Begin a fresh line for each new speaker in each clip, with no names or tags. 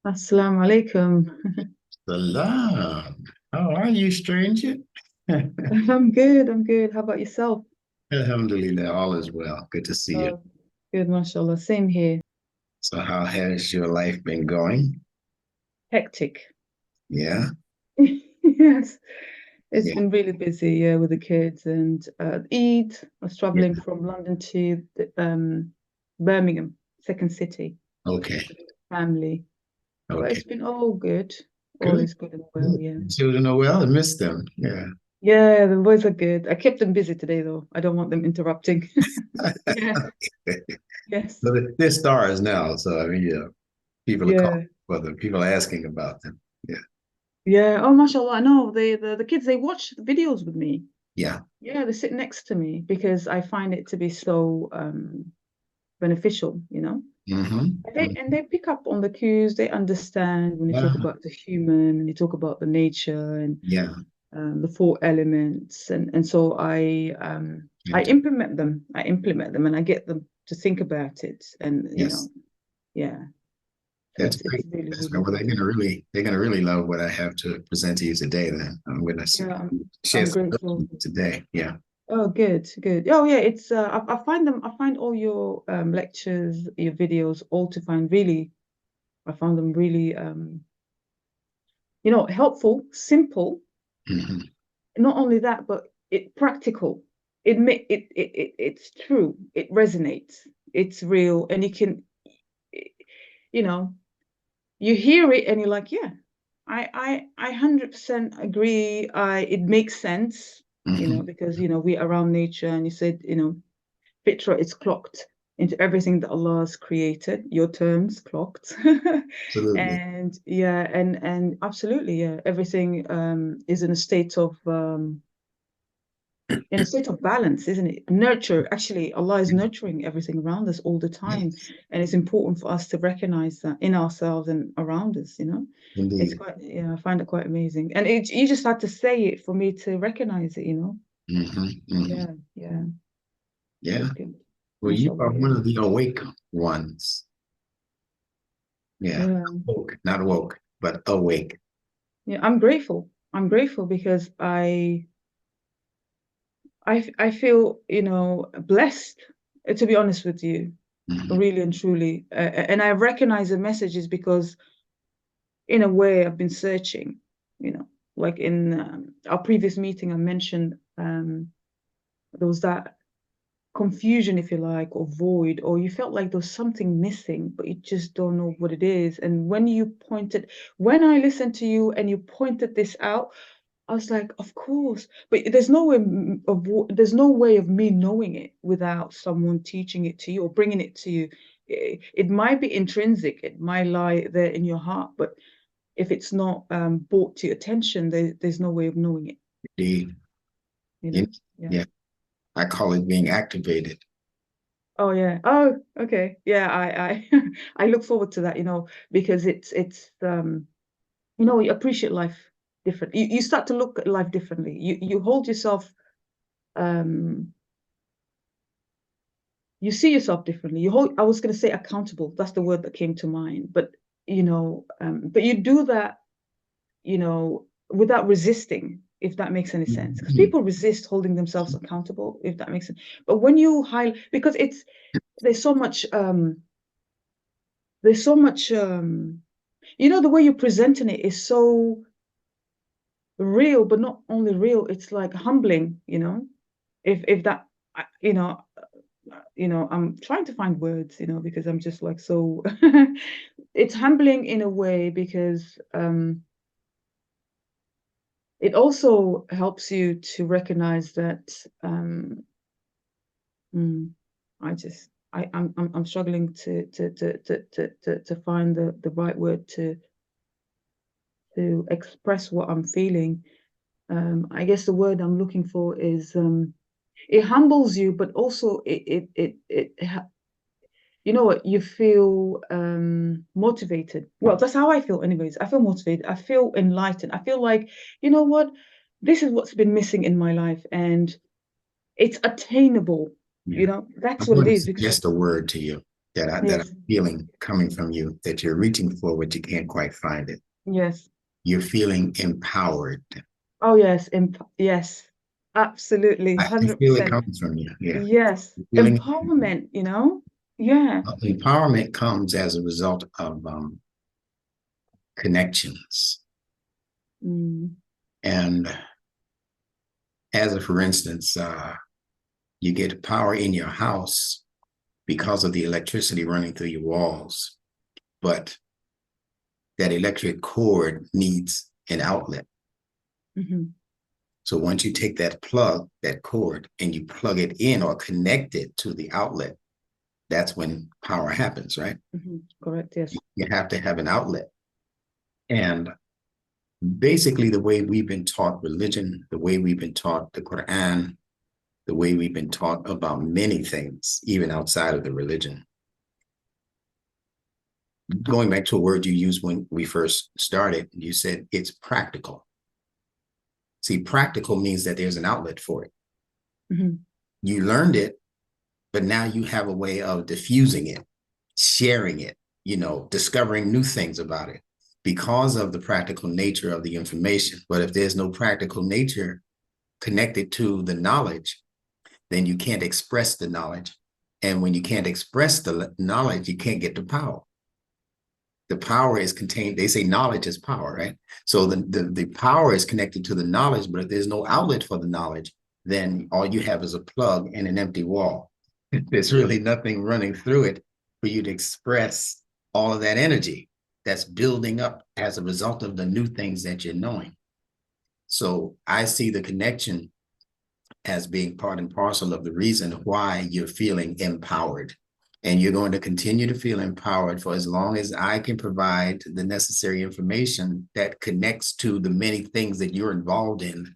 Assalamu alaikum.
Salam. How are you, stranger?
I'm good. I'm good. How about yourself?
Alhamdulillah, all is well. Good to see you.
Oh, good, mashallah. Same here.
So, how has your life been going?
Hectic.
Yeah,
Yes. It's
yeah,
been really busy, yeah, with the kids and Eid. I was
yeah.
traveling from London to Birmingham, second city,
Okay,
family. But
okay.
it's been all good. All
Good.
is good and well,
Good.
yeah.
Children are well. I miss them. Yeah.
Yeah, the boys are good. I kept them busy today though. I don't want them interrupting. Yeah. Yes.
But they're stars now. So, I mean, yeah, people are calling
Yeah.
for them, people are asking about them. Yeah,
Yeah. Oh, mashallah. No, the kids they watch the videos with me.
yeah.
Yeah, they sit next to me because I find it to be so beneficial, you know. And
Hmm.
they pick up on the cues. They understand when you talk
Yeah,
about the human and you talk about the nature and
yeah.
the four elements. And so I
Fantastic.
implement them. I implement them and I get them to think about it. And you know,
Yes.
yeah. So
That's
it's
great.
really,
That's
really
great. Well,
good.
they're gonna really love what I have to present to you today. Then I'm gonna
Yeah,
share
I'm
some
grateful.
today. Yeah.
Oh, good, good. Oh, yeah, it's I find them. I find all your lectures, your videos, all to find really. I found them really, helpful, simple.
Hmm.
Not only that, but it practical. It's true. It resonates. It's real, and you know, you hear it, and you're like, yeah, I 100% agree. It makes sense.
Hmm.
Because we're around nature, and you said, Fitrah is clocked into everything that Allah has created. Your terms clocked,
Absolutely.
and yeah, and absolutely, yeah, everything is in a state of balance, isn't it? Nurture. Actually, Allah is nurturing everything around us all the time,
Yes,
and it's important for us to recognize that in ourselves and around us. It's
indeed.
quite, yeah, I find it quite amazing, and you just had to say it for me to recognize it.
Hmm. Hmm.
Yeah, yeah,
Yeah.
it's good.
Well, you are
MashaAllah,
one
yeah.
of the awake ones. Yeah.
Yeah.
Woke, not woke, but awake.
Yeah, I'm grateful. I'm grateful because I feel, blessed, to be honest with you,
Hmm.
really and truly. And I recognize the messages because in a way I've been searching, you know, like in our previous meeting I mentioned there was that confusion, if you like, or void, or you felt like there was something missing, but you just don't know what it is. And when I listened to you and you pointed this out, I was like, of course, but there's no way of me knowing it without someone teaching it to you or bringing it to you. It might be intrinsic, it might lie there in your heart, but if it's not brought to your attention, there's no way of knowing it.
Indeed.
You
You-
know? Yeah.
Yeah. I call it being activated.
Oh yeah. Oh, okay. Yeah, I I look forward to that, because you appreciate life differently. You start to look at life differently. You hold yourself um you see yourself differently. I was going to say accountable. That's the word that came to mind. But you do that, without resisting, if that makes any sense. Because
Mhm.
people resist holding themselves accountable, if that makes sense. But when you highlight, because there's so much, there's so much, the way you're presenting it is so real, but not only real, it's like humbling, if that, I'm trying to find words, because I'm just like so it's humbling in a way because it also helps you to recognize that mm, I'm struggling to find the right word to express what I'm feeling. I guess the word I'm looking for is it humbles you, but also you know what, you feel motivated. Well, that's how I feel anyways. I feel motivated, I feel enlightened, I feel like, you know what, this is what's been missing in my life, and it's attainable.
Yeah.
That's
I'm
what it
going to
is because
suggest a word to you. that
Yes.
I'm feeling coming from you, that you're reaching for, but you can't quite find it.
Yes.
You're feeling empowered.
Oh, yes. Yes. Absolutely.
I can feel it
100%.
coming from you. Yeah.
Yes.
You're feeling
Empowerment, Yeah.
empowerment comes as a result of connections.
Mm.
And as a for instance, you get power in your house because of the electricity running through your walls, but that electric cord needs an outlet.
Mhm.
So once you take that plug, that cord, and you plug it in or connect it to the outlet, that's when power happens, right?
Mhm. Correct. Yes.
You have to have an outlet. And basically, the way we've been taught religion, the way we've been taught the Quran, the way we've been taught about many things, even outside of the religion. Going back to a word you used when we first started, you said it's practical. See, practical means that there's an outlet for it.
Mhm.
You learned it, but now you have a way of diffusing it, sharing it, discovering new things about it because of the practical nature of the information. But if there's no practical nature connected to the knowledge, then you can't express the knowledge. And when you can't express the knowledge, you can't get the power. The power is contained. They say knowledge is power, right? So the power is connected to the knowledge, but if there's no outlet for the knowledge, then all you have is a plug and an empty wall. There's really nothing running through it for you to express all of that energy that's building up as a result of the new things that you're knowing. So I see the connection as being part and parcel of the reason why you're feeling empowered. And you're going to continue to feel empowered for as long as I can provide the necessary information that connects to the many things that you're involved in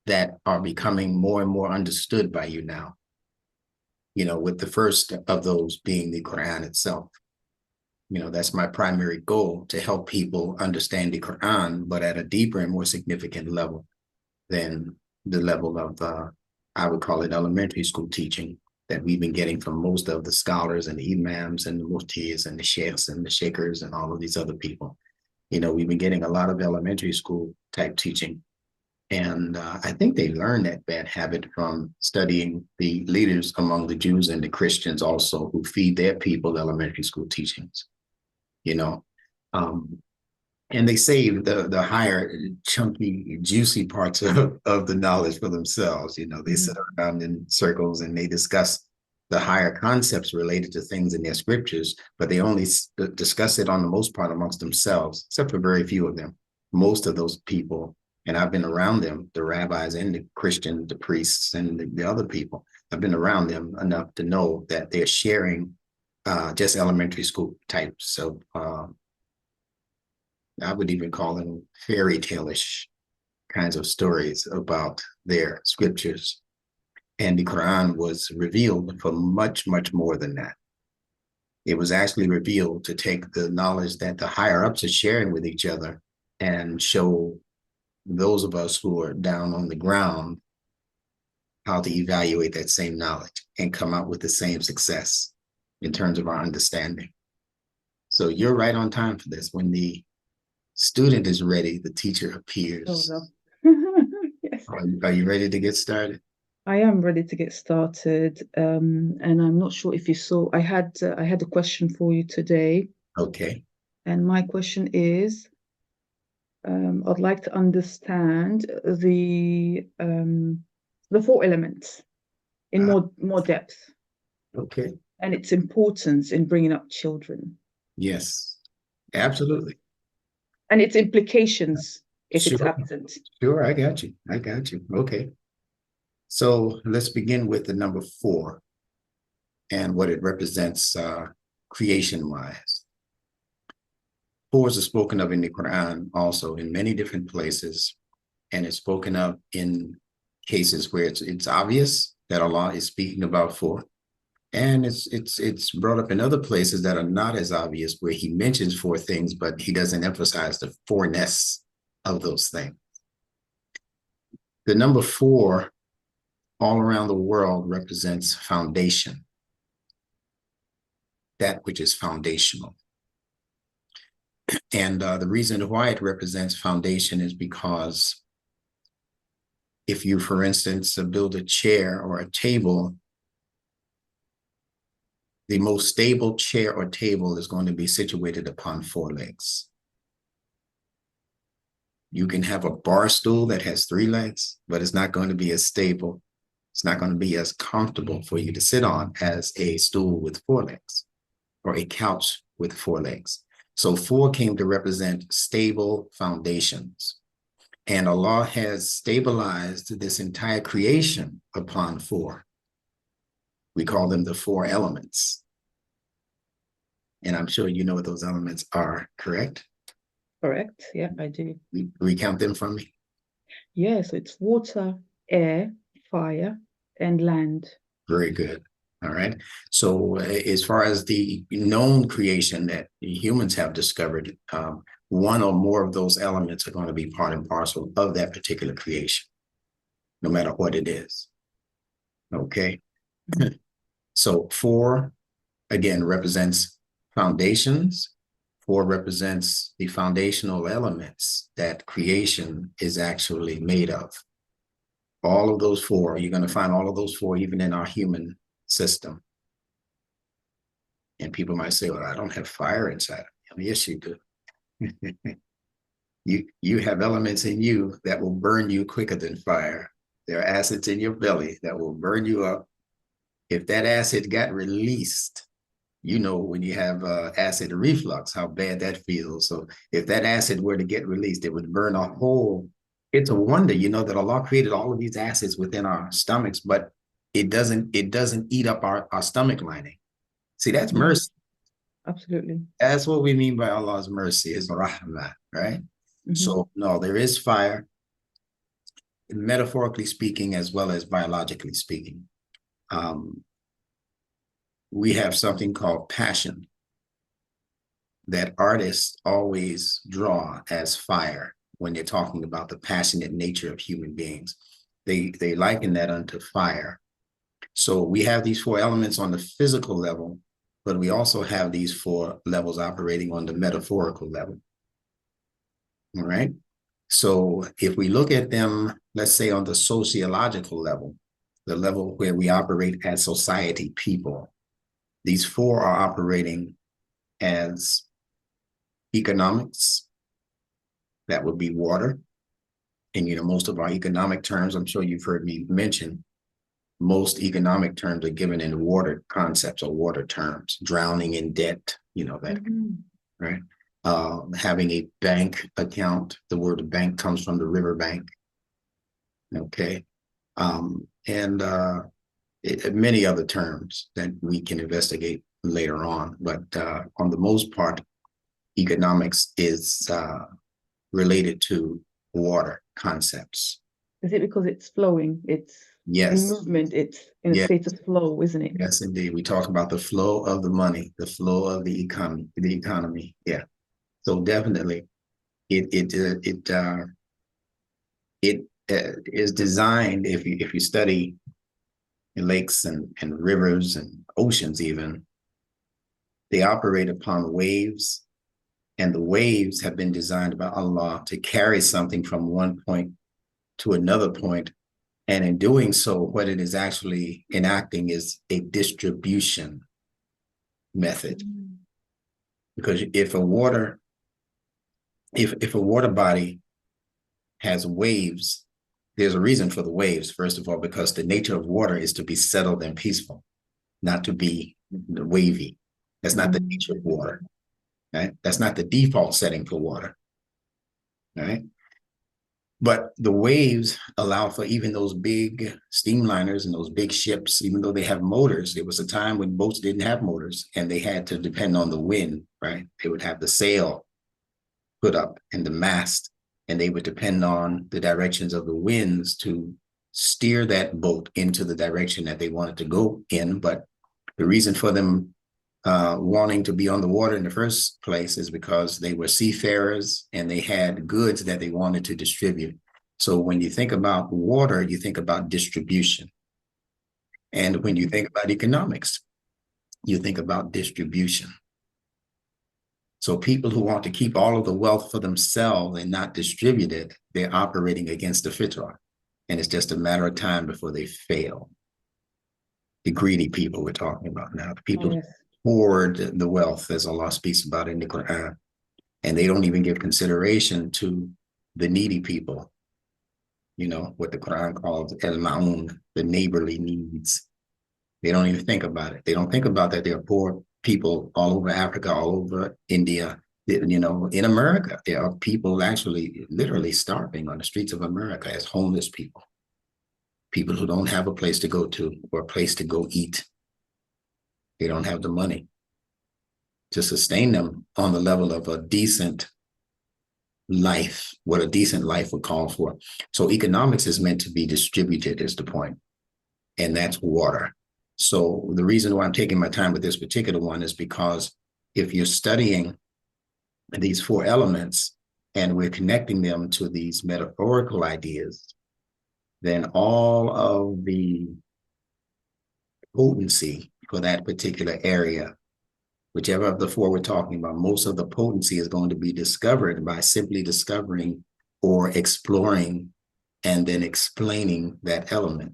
that are becoming more and more understood by you now. With the first of those being the Quran itself. That's my primary goal, to help people understand the Quran, but at a deeper and more significant level than the level of, I would call it elementary school teaching that we've been getting from most of the scholars and the imams and the muftis and the sheikhs and the sheikhers and all of these other people. We've been getting a lot of elementary school type teaching. And I think they learned that bad habit from studying the leaders among the Jews and the Christians also, who feed their people elementary school teachings, you know. Um, and they save the higher, chunky, juicy parts of the knowledge for themselves. They sit around in circles and they discuss the higher concepts related to things in their scriptures, but they only discuss it on the most part amongst themselves, except for very few of them. Most of those people, and I've been around them, the rabbis and the Christians, the priests and the other people, I've been around them enough to know that they're sharing just elementary school types of I would even call them fairy tale-ish kinds of stories about their scriptures. And the Quran was revealed for much, much more than that. It was actually revealed to take the knowledge that the higher ups are sharing with each other and show those of us who are down on the ground how to evaluate that same knowledge and come out with the same success in terms of our understanding. So you're right on time for this. When the student is ready, the teacher appears.
Oh, no. Yes.
Are you ready to get started?
I am ready to get started, and I'm not sure if you saw. I had a question for you today,
Okay.
and my question is, I'd like to understand the four elements in more depth,
Okay.
and its importance in bringing up children,
Yes, absolutely.
and its implications if it's
Sure.
absent.
Sure. I got you. I got you. Okay. So let's begin with the number 4 and what it represents creation wise. 4s are spoken of in the Quran also in many different places, and it's spoken of in cases where it's obvious that Allah is speaking about 4. And it's brought up in other places that are not as obvious, where he mentions 4 things, but he doesn't emphasize the 4-ness of those things. The number 4 all around the world represents foundation. that which is foundational. And the reason why it represents foundation is because if you, for instance, build a chair or a table, the most stable chair or table is going to be situated upon 4 legs. You can have a bar stool that has 3 legs, but it's not going to be as stable. It's not going to be as comfortable for you to sit on as a stool with 4 legs or a couch with 4 legs. So 4 came to represent stable foundations. And Allah has stabilized this entire creation upon 4. We call them the 4 elements. And I'm sure you know what those elements are, correct?
Correct. Yeah, I do.
Recount them for me.
Yeah, so it's water, air, fire, and land.
Very good. All right. So as far as the known creation that humans have discovered, one or more of those elements are going to be part and parcel of that particular creation, no matter what it is. Okay. So 4, again, represents foundations. 4 represents the foundational elements that creation is actually made of. All of those 4, you're going to find all of those 4 even in our human system. And people might say, well, I don't have fire inside of me. Yes, you do. You have elements in you that will burn you quicker than fire. There are acids in your belly that will burn you up. If that acid got released, you know, when you have acid reflux, how bad that feels. So if that acid were to get released, it would burn a whole. It's a wonder, you know, that Allah created all of these acids within our stomachs, but it doesn't eat up our stomach lining. See, that's mercy.
Absolutely.
That's what we mean by Allah's mercy, is rahmah, right? So no, there is fire, metaphorically speaking, as well as biologically speaking. We have something called passion that artists always draw as fire when they're talking about the passionate nature of human beings. They liken that unto fire. So we have these 4 elements on the physical level, but we also have these 4 levels operating on the metaphorical level. All right. So if we look at them, let's say on the sociological level, the level where we operate as society people, these 4 are operating as economics. That would be water. And, you know, most of our economic terms, I'm sure you've heard me mention, most economic terms are given in water concepts or water terms, drowning in debt, you know, that, right? Having a bank account, the word bank comes from the river bank. Okay. And many other terms that we can investigate later on. But on the most part, economics is related to water concepts.
Is it because it's flowing? It's in movement, it's in a state of flow, isn't it?
Yes, indeed. We talk about the flow of the money, the flow of the economy. Yeah. So definitely it is designed, if you study lakes and rivers and oceans even, they operate upon waves, and the waves have been designed by Allah to carry something from one point to another point. And in doing so, what it is actually enacting is a distribution method. Because if a water body has waves, there's a reason for the waves, first of all, because the nature of water is to be settled and peaceful, not to be wavy. That's not the nature of water, right? That's not the default setting for water, right? But the waves allow for even those big steamliners and those big ships, even though they have motors. There was a time when boats didn't have motors and they had to depend on the wind, right? They would have the sail put up and the mast, and they would depend on the directions of the winds to steer that boat into the direction that they wanted to go in. But the reason for them wanting to be on the water in the first place is because they were seafarers and they had goods that they wanted to distribute. So when you think about water, you think about distribution. And when you think about economics, you think about distribution. So people who want to keep all of the wealth for themselves and not distribute it, they're operating against the fitrah. And it's just a matter of time before they fail. The greedy people we're talking about now, the people who hoard the wealth, as Allah speaks about in the Quran, and they don't even give consideration to the needy people. You know, what the Quran calls al-ma'un, the neighborly needs. They don't even think about it. They don't think about that there are poor people all over Africa, all over India, you know, in America. There are people actually literally starving on the streets of America as homeless people. People who don't have a place to go to or a place to go eat. They don't have the money to sustain them on the level of a decent life, what a decent life would call for. So economics is meant to be distributed is the point, and that's water. So the reason why I'm taking my time with this particular one is because if you're studying these four elements and we're connecting them to these metaphorical ideas, then all of the potency for that particular area, whichever of the four we're talking about, most of the potency is going to be discovered by simply discovering or exploring and then explaining that element.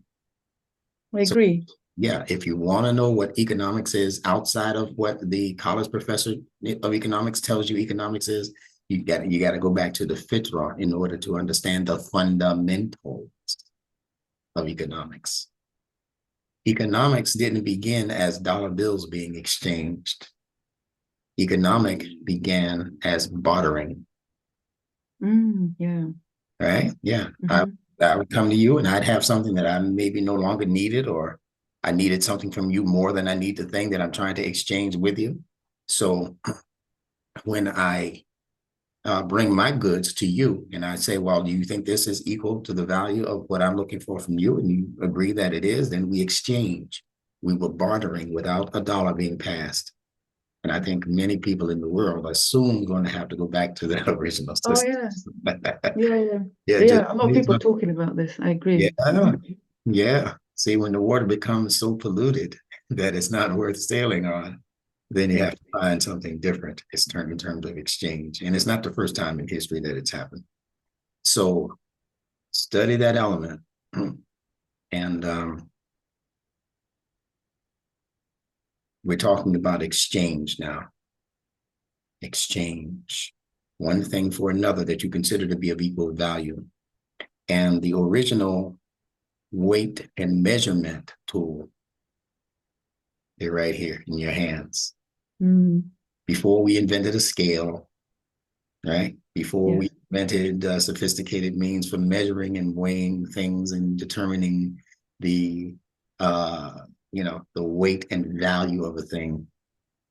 I agree.
Yeah, if you want to know what economics is outside of what the college professor of economics tells you economics is, you got to go back to the fitrah in order to understand the fundamentals of economics. Economics didn't begin as dollar bills being exchanged. Economic began as bartering.
Yeah.
Right? Yeah. I would come to you and I'd have something that I maybe no longer needed, or I needed something from you more than I need the thing that I'm trying to exchange with you. So when I bring my goods to you and I say, well, do you think this is equal to the value of what I'm looking for from you? And you agree that it is, then we exchange. We were bartering without a dollar being passed. And I think many people in the world are soon going to have to go back to that original system.
Yeah. A lot of people are talking about this. I agree.
Yeah. See, when the water becomes so polluted that it's not worth sailing on, then you have to find something different. It's turned in terms of exchange. And it's not the first time in history that it's happened. So study that element. And we're talking about exchange now. Exchange. One thing for another that you consider to be of equal value. And the original weight and measurement tool, they're right here in your hands. Before we invented a scale, right? Before we invented sophisticated means for measuring and weighing things and determining the, the weight and value of a thing.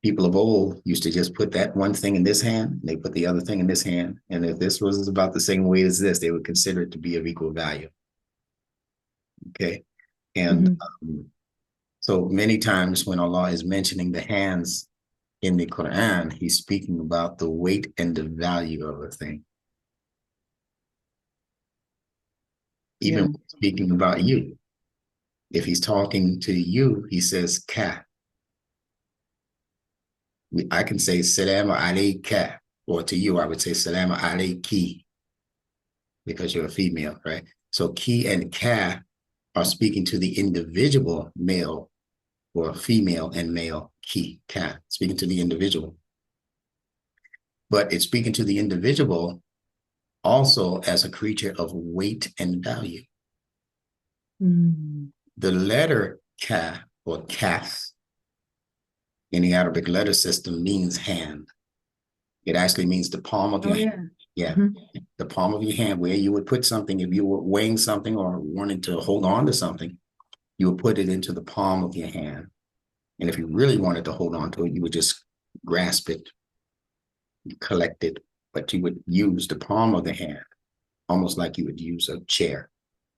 People of old used to just put that one thing in this hand, and they put the other thing in this hand. And if this was about the same weight as this, they would consider it to be of equal value. Okay. And so many times when Allah is mentioning the hands in the Quran, he's speaking about the weight and the value of a thing. Even speaking about you, if he's talking to you, he says ka. I can say salam alayka, or to you, I would say salam alayki, because you're a female, right? So ki and ka are speaking to the individual male or female and male, ki, ka, speaking to the individual. But it's speaking to the individual also as a creature of weight and value. The letter ka or kaf in the Arabic letter system means hand. It actually means the palm of your hand. Yeah. The palm of your hand, where you would put something if you were weighing something or wanted to hold on to something, you would put it into the palm of your hand. And if you really wanted to hold on to it, you would just grasp it, collect it, but you would use the palm of the hand, almost like you would use a chair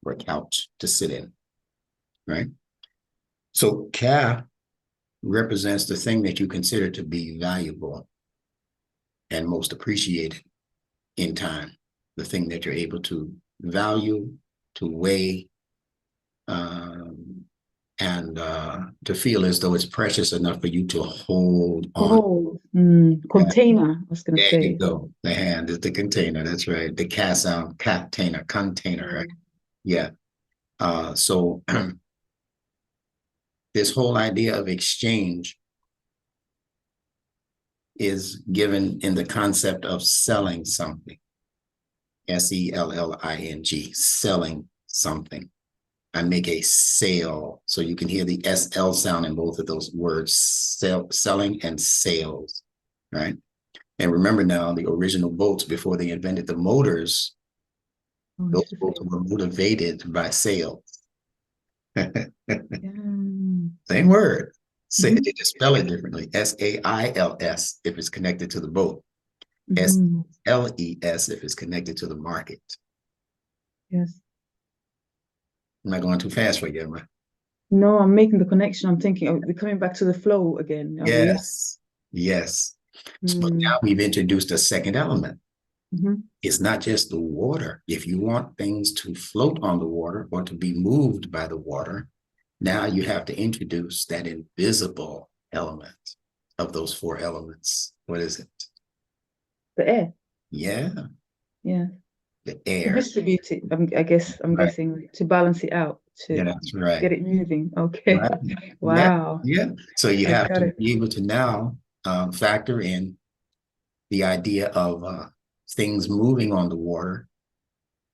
or a couch to sit in, right? So ka represents the thing that you consider to be valuable and most appreciated in time, the thing that you're able to value, to weigh, and to feel as though it's precious enough for you to hold on.
Oh, container, I was going to
There you
say.
go. The hand is the container. That's right. The cast sound, container, right? Yeah. So this whole idea of exchange is given in the concept of selling something. selling, selling something. I make a sale. So you can hear the SL sound in both of those words, selling and sales, right? And remember now, the original boats, before they invented the motors, those boats were motivated by sales. Same word. Say, they just spell it differently. SAILS if it's connected to the boat. SLES if it's connected to the market.
Yes.
Am I going too fast for you, Emma?
No, I'm making the connection. I'm thinking, we're coming back to the flow again, are we?
Yes. Yes. So now we've introduced a second element. It's not just the water. If you want things to float on the water or to be moved by the water, now you have to introduce that invisible element of those four elements. What is it?
The air.
Yeah.
Yeah.
The air.
To distribute it, I guess, I'm guessing, to balance it out, to
that's right.
get it moving. Okay.
Right.
Wow.
Yeah. So you have to be able to now factor in the idea of things moving on the water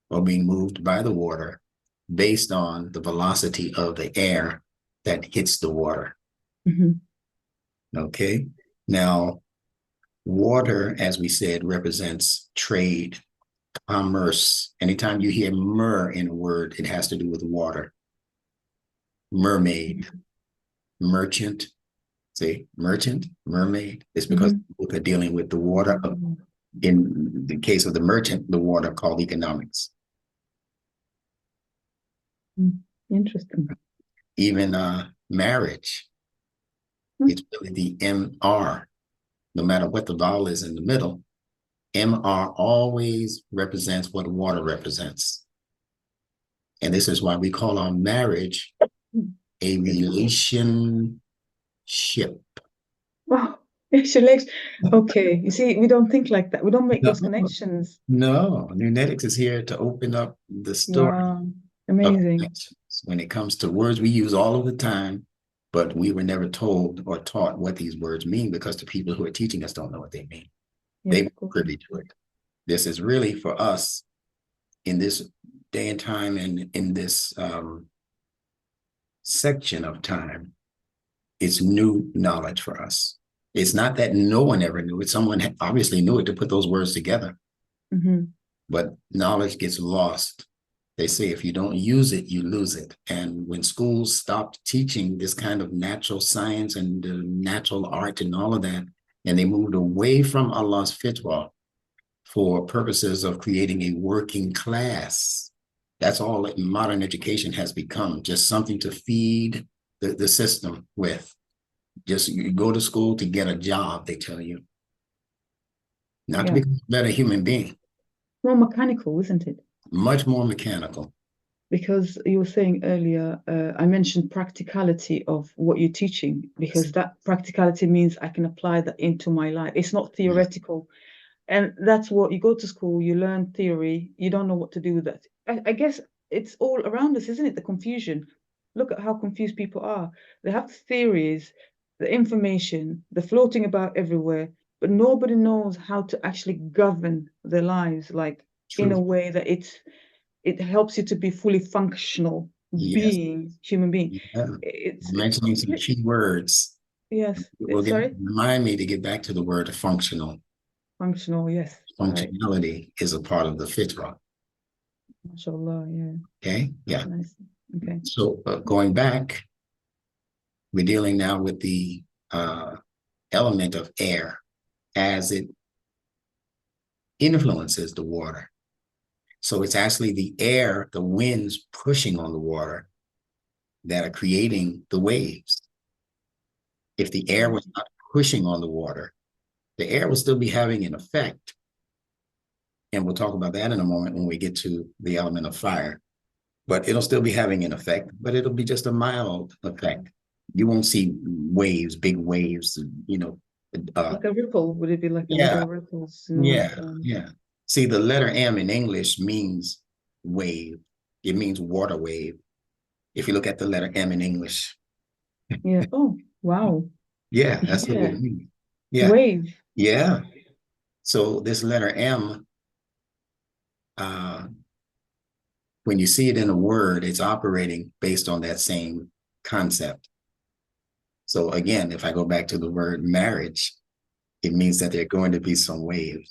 or being moved by the water based on the velocity of the air that hits the water. Okay. Now, water, as we said, represents trade, commerce. Anytime you hear mer in a word, it has to do with water. Mermaid, merchant. See, merchant, mermaid. It's because we're dealing with the water. In the case of the merchant, the water called economics.
Interesting.
Even marriage, it's really the MR. No matter what the vowel is in the middle, MR always represents what water represents. And this is why we call our marriage a relationship.
Wow. Okay. You see, we don't think like that. We don't make those connections.
No, Nunetics is here to open up the story.
Wow. Amazing.
When it comes to words we use all of the time, but we were never told or taught what these words mean because the people who are teaching us don't know what they mean. They were privy to it. This is really for us in this day and time and in this section of time. It's new knowledge for us. It's not that no one ever knew it. Someone obviously knew it to put those words together. But knowledge gets lost. They say if you don't use it, you lose it. And when schools stopped teaching this kind of natural science and natural art and all of that, and they moved away from Allah's Fitrah for purposes of creating a working class, that's all that modern education has become, just something to feed the system with. Just you go to school to get a job, they tell you. Not to become a better human being.
More mechanical, isn't it?
Much more mechanical.
Because you were saying earlier, I mentioned practicality of what you're teaching, because that practicality means I can apply that into my life. It's not theoretical. And that's what you go to school, you learn theory, you don't know what to do with that. I guess it's all around us, isn't it? The confusion. Look at how confused people are. They have theories, the information, they're floating about everywhere, but nobody knows how to actually govern their lives, like in a way that it helps you to be fully functional human being. It's
mentioning some key words.
Yes.
Remind me to get back to the word functional.
Functional, yes.
Functionality is a part of the fitrah.
MashaAllah, yeah.
Okay, yeah.
Nice. Okay.
So going back, we're dealing now with the element of air as it influences the water. So it's actually the air, the winds pushing on the water that are creating the waves. If the air was not pushing on the water, the air will still be having an effect. And we'll talk about that in a moment when we get to the element of fire. but it'll still be having an effect, but it'll be just a mild effect. You won't see waves, big waves,
Like a ripple, would it be like a
yeah,
little ripples?
yeah, yeah. See, the letter M in English means wave. It means water wave. If you look at the letter M in English,
Yeah. Oh, wow.
yeah, that's what
Yeah.
it means. Yeah,
Wave.
yeah. So this letter M, uh, when you see it in a word, it's operating based on that same concept. So again, if I go back to the word marriage, it means that there are going to be some waves,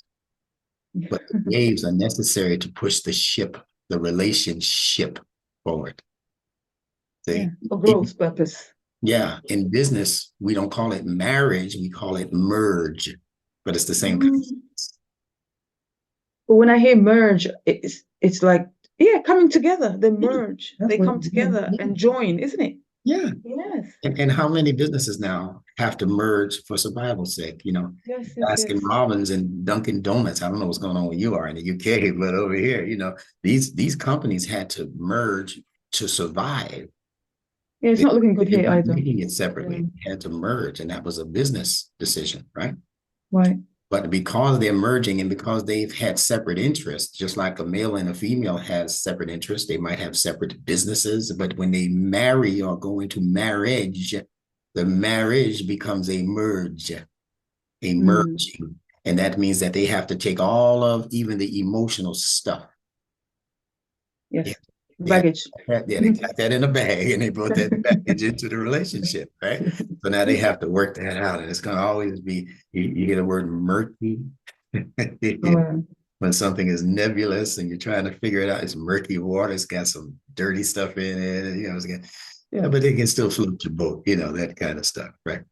but the waves are necessary to push the ship, the relationship forward.
Yeah.
See?
For growth purpose.
Yeah, in business, we don't call it marriage, we call it merge, but it's the same concept.
Mm. But when I hear merge, it's like, yeah, coming together. They merge.
That's
They
what,
come together and join, isn't it?
yeah.
Yes.
And how many businesses now have to merge for survival's sake?
Yes, yes,
Baskin
yes.
Robbins and Dunkin' Donuts. I don't know what's going on where you are in the UK, but over here, these companies had to merge to survive.
Yeah, it's
They,
not looking good
they
here
weren't
either.
making it
Yeah.
separately. They had to merge, and that was a business decision, right?
Right.
But because they're merging and because they've had separate interests, just like a male and a female has separate interests, they might have separate businesses. But when they marry or go into marriage, the marriage becomes a merge, a
Mm.
merging. And that means that they have to take all of even the emotional stuff. Yeah,
Yes.
yeah,
Baggage.
they got that in a bag and they brought that baggage into the relationship, right? So now they have to work that out, and it's going to always be you hear the word murky.
Oh,
When something is nebulous and you're trying to figure it out, it's murky water. It's got some dirty stuff in it. Yeah, but it can still float your boat. That kind of stuff, right?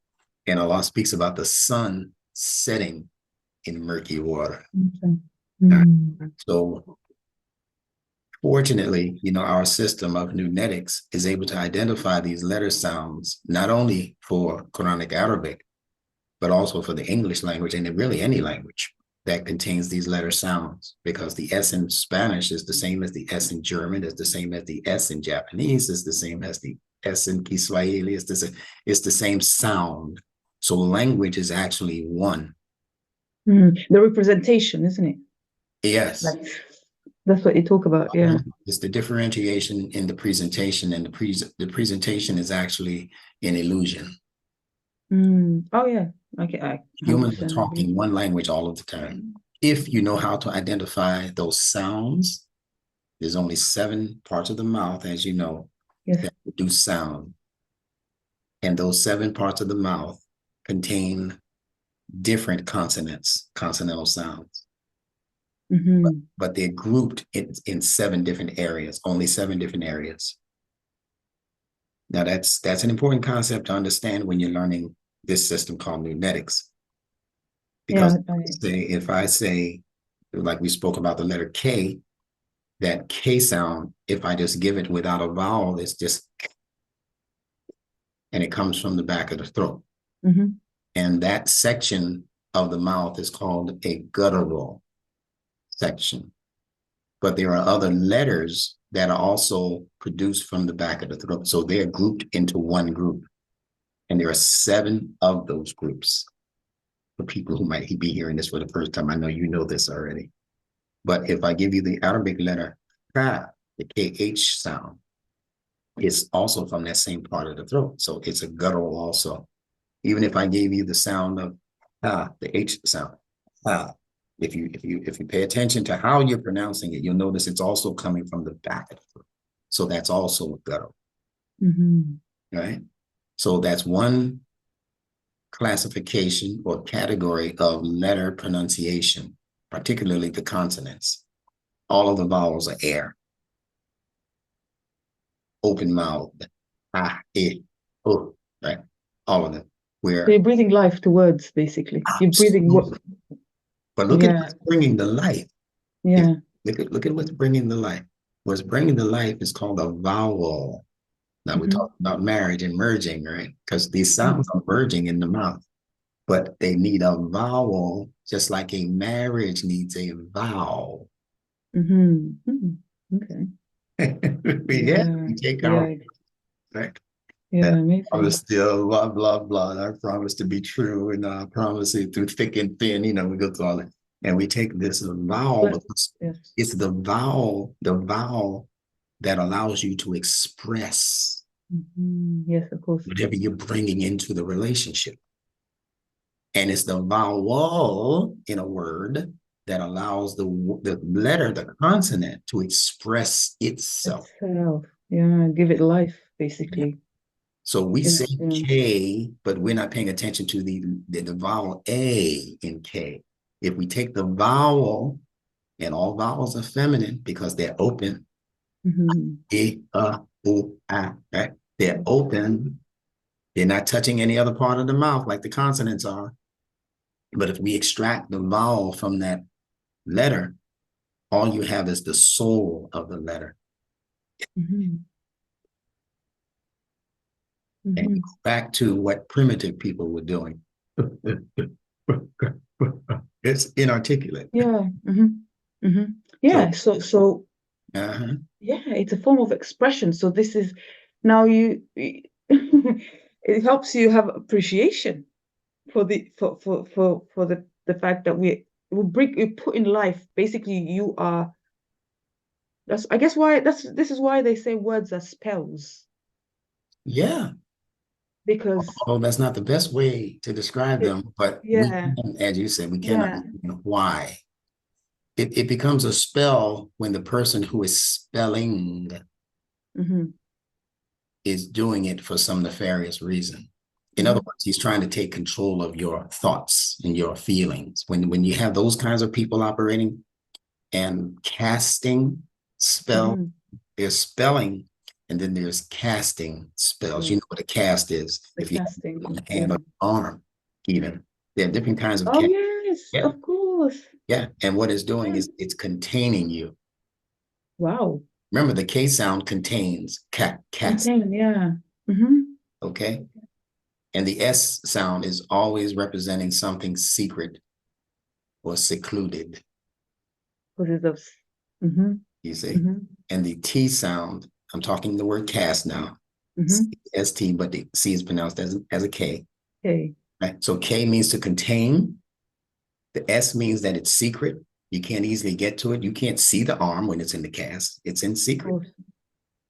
And Allah speaks about the sun setting in murky water.
okay.
All right.
Mm.
So fortunately, our system of Nunetics is able to identify these letter sounds, not only for Quranic Arabic, but also for the English language and really any language that contains these letter sounds, because the S in Spanish is the same as the S in German, is the same as the S in Japanese, is the same as the S in Kiswahili, it's the same sound. So language is actually one.
Mm. The representation, isn't it?
Yes.
That's what you talk about. Yeah.
It's the differentiation in the presentation, and the presentation is actually an illusion.
Mm. Oh, yeah. Okay. I
Humans are
100% agree.
talking one language all of the time. If you know how to identify those sounds, there's only 7 parts of the mouth, as you know,
Yes.
that produce sound. And those 7 parts of the mouth contain different consonants, consonantal sounds.
Mm-hmm.
But they're grouped in 7 different areas, only 7 different areas. Now, that's an important concept to understand when you're learning this system called Nunetics. Because
Yeah.
if I say, like we spoke about the letter K, that K sound, if I just give it without a vowel, it's just, and it comes from the back of the throat.
Mm-hmm.
And that section of the mouth is called a guttural section. But there are other letters that are also produced from the back of the throat. So they're grouped into one group. And there are 7 of those groups. For people who might be hearing this for the first time, I know you know this already. But if I give you the Arabic letter Ka, the KH sound, it's also from that same part of the throat. So it's a guttural also. Even if I gave you the sound of the H sound, if you pay attention to how you're pronouncing it, you'll notice it's also coming from the back of the throat. So that's also a guttural.
Mm-hmm.
Right? So that's one classification or category of letter pronunciation, particularly the consonants. All of the vowels are air. Open mouth, right? All of them.
So you're breathing life to words, basically. You're breathing what?
But look at what's bringing the life.
Yeah.
Look at what's bringing the life. What's bringing the life is called a vowel. Now we talk about marriage and merging, right? Because these sounds are merging in the mouth, but they need a vowel, just like a marriage needs a vowel.
Mm-hmm. Mm-hmm. Okay.
We take our
yeah,
right.
yeah,
That
amazing.
promise still blah blah blah. I promise to be true, and I promise it through thick and thin. We go through all that, and we take this vowel
But
because
yes.
it's the vowel that allows you to express
Yes, of course.
whatever you're bringing into the relationship, and it's the vowel in a word that allows the letter, the consonant, to express itself.
Itself. Yeah, give it life,
Yeah.
basically.
So we say
Yeah.
K, but we're not paying attention to the vowel A in K. If we take the vowel, and all vowels are feminine because they're open, E, U, A, right? They're open. They're not touching any other part of the mouth like the consonants are. But if we extract the vowel from that letter, all you have is the soul of the letter.
Mhm.
And
Mhm.
back to what primitive people were doing. It's inarticulate.
Yeah.
So,
Yeah. So
uh-huh.
yeah, it's a form of expression. So this is now it helps you have appreciation for the fact that we put in life. Basically, you are that's I guess why this is why they say words are spells
Yeah.
because
Although that's not the best way to describe
it,
them, but we
yeah,
can, as you said, we can
yeah.
understand why. It becomes a spell when the person who is spelling
Hmm.
is doing it for some nefarious reason. In other
Hmm.
words, he's trying to take control of your thoughts and your feelings. When you have those kinds of people operating and casting spell,
Hmm.
there's spelling, and then there's casting spells. You
Yes,
know what a cast is.
the
If you
casting.
have a hand
Yeah.
or arm, even there are different kinds of
Oh
cast.
yes,
Yeah,
of course.
yeah. And what it's doing
Yeah.
is it's containing you.
Wow.
Remember, the K sound contains cast.
Contain, yeah. Mm-hmm.
Okay, and the S sound is always representing something secret or secluded.
Because of mm-hmm.
You see,
Mm-hmm.
and the T sound. I'm talking the word cast now.
Mm-hmm.
ST, but the C is pronounced as a K.
Okay.
Right? So K means to contain. The S means that it's secret. You can't easily get to it. You can't see the arm when it's in the cast. It's in
Of
secret.
course.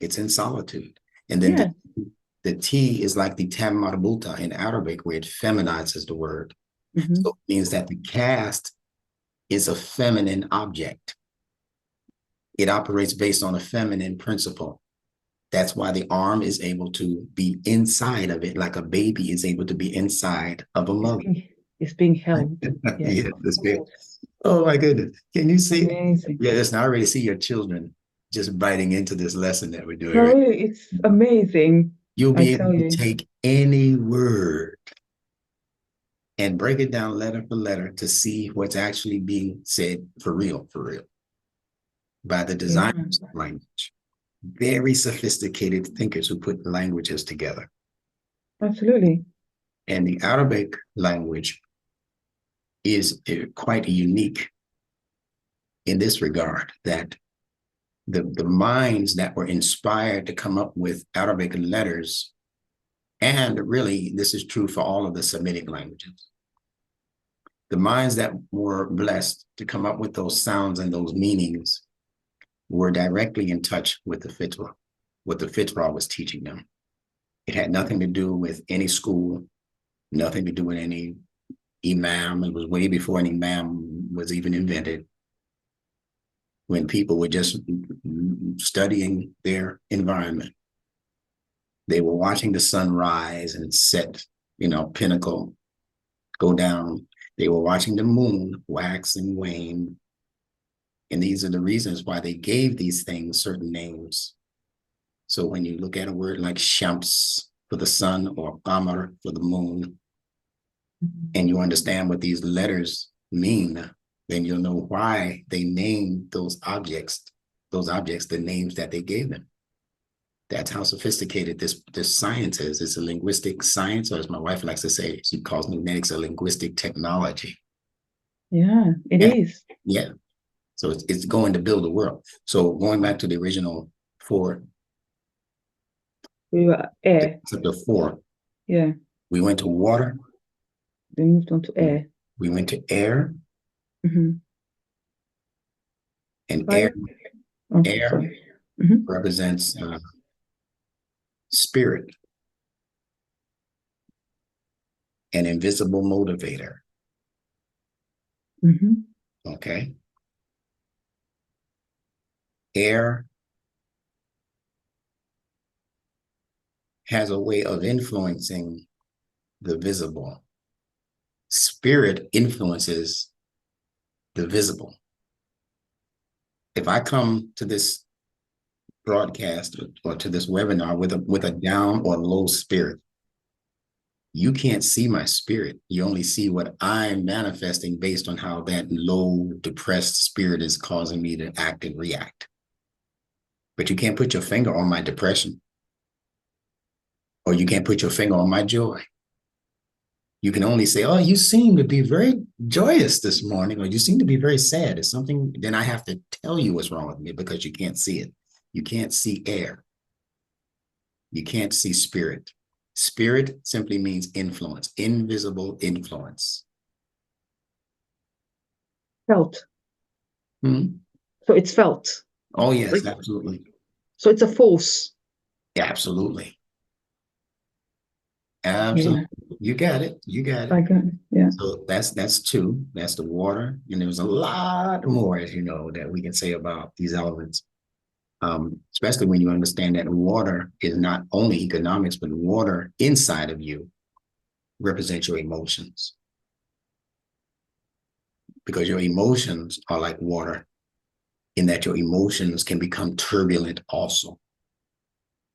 It's in solitude. And then
Yeah.
the T is like the tam marbuta in Arabic, where it feminizes the word. So
Mm-hmm.
it means that the cast is a feminine object. It operates based on a feminine principle. That's why the arm is able to be inside of it, like a baby is able to be inside of a
It's
mother.
being it's being held. Yes,
Yeah,
of
that's good.
course.
Oh my goodness. Can you see?
Amazing.
Yeah, listen, I already see your children just biting into this lesson that we're doing
No,
right.
really, it's amazing.
You'll
I
be able
tell
to
you.
take any word and break it down letter for letter to see what's actually being said for real, by the
Yeah,
designers of language. Very sophisticated thinkers who put languages together.
absolutely.
And the Arabic language is quite unique in this regard, that the minds that were inspired to come up with Arabic letters, and really this is true for all of the Semitic languages, the minds that were blessed to come up with those sounds and those meanings were directly in touch with the Fitrah, what the Fitrah was teaching them. It had nothing to do with any school, nothing to do with any imam. It was way before an imam was even invented, when people were just studying their environment. They were watching the sun rise and set, pinnacle, go down. They were watching the moon wax and wane. And these are the reasons why they gave these things certain names. So when you look at a word like Shams for the sun or Qamar for the moon, and you understand what these letters mean, then you'll know why they named those objects, the names that they gave them. That's how sophisticated this science is. It's a linguistic science, or as my wife likes to say, she calls mathematics a linguistic technology.
Yeah, it
Yeah,
is.
yeah. So it's going to build a world. So going back to the original 4.
We were air.
Except the 4.
Yeah.
We went to water.
We moved on to air.
We went to air.
Mm-hmm.
And
Fire. Oh,
air
sorry. Mm-hmm.
represents spirit, an invisible motivator.
Mm-hmm.
Okay. Air has a way of influencing the visible. Spirit influences the visible. If I come to this broadcast or to this webinar with a down or low spirit, you can't see my spirit. You only see what I'm manifesting based on how that low, depressed spirit is causing me to act and react. But you can't put your finger on my depression, or you can't put your finger on my joy. You can only say, oh, you seem to be very joyous this morning, or you seem to be very sad. It's something, then I have to tell you what's wrong with me because you can't see it. You can't see air. You can't see spirit. Spirit simply means influence, invisible influence.
Felt.
Hmm?
So it's felt.
Oh, yes, absolutely.
So it's a force.
Absolutely. Absolutely. Yeah. You got it. You got it.
I got it. Yeah.
So that's 2. That's the water. And there's a lot more, as you know, that we can say about these elements. Especially when you understand that water is not only economics, but water inside of you represents your emotions. Because your emotions are like water, in that your emotions can become turbulent also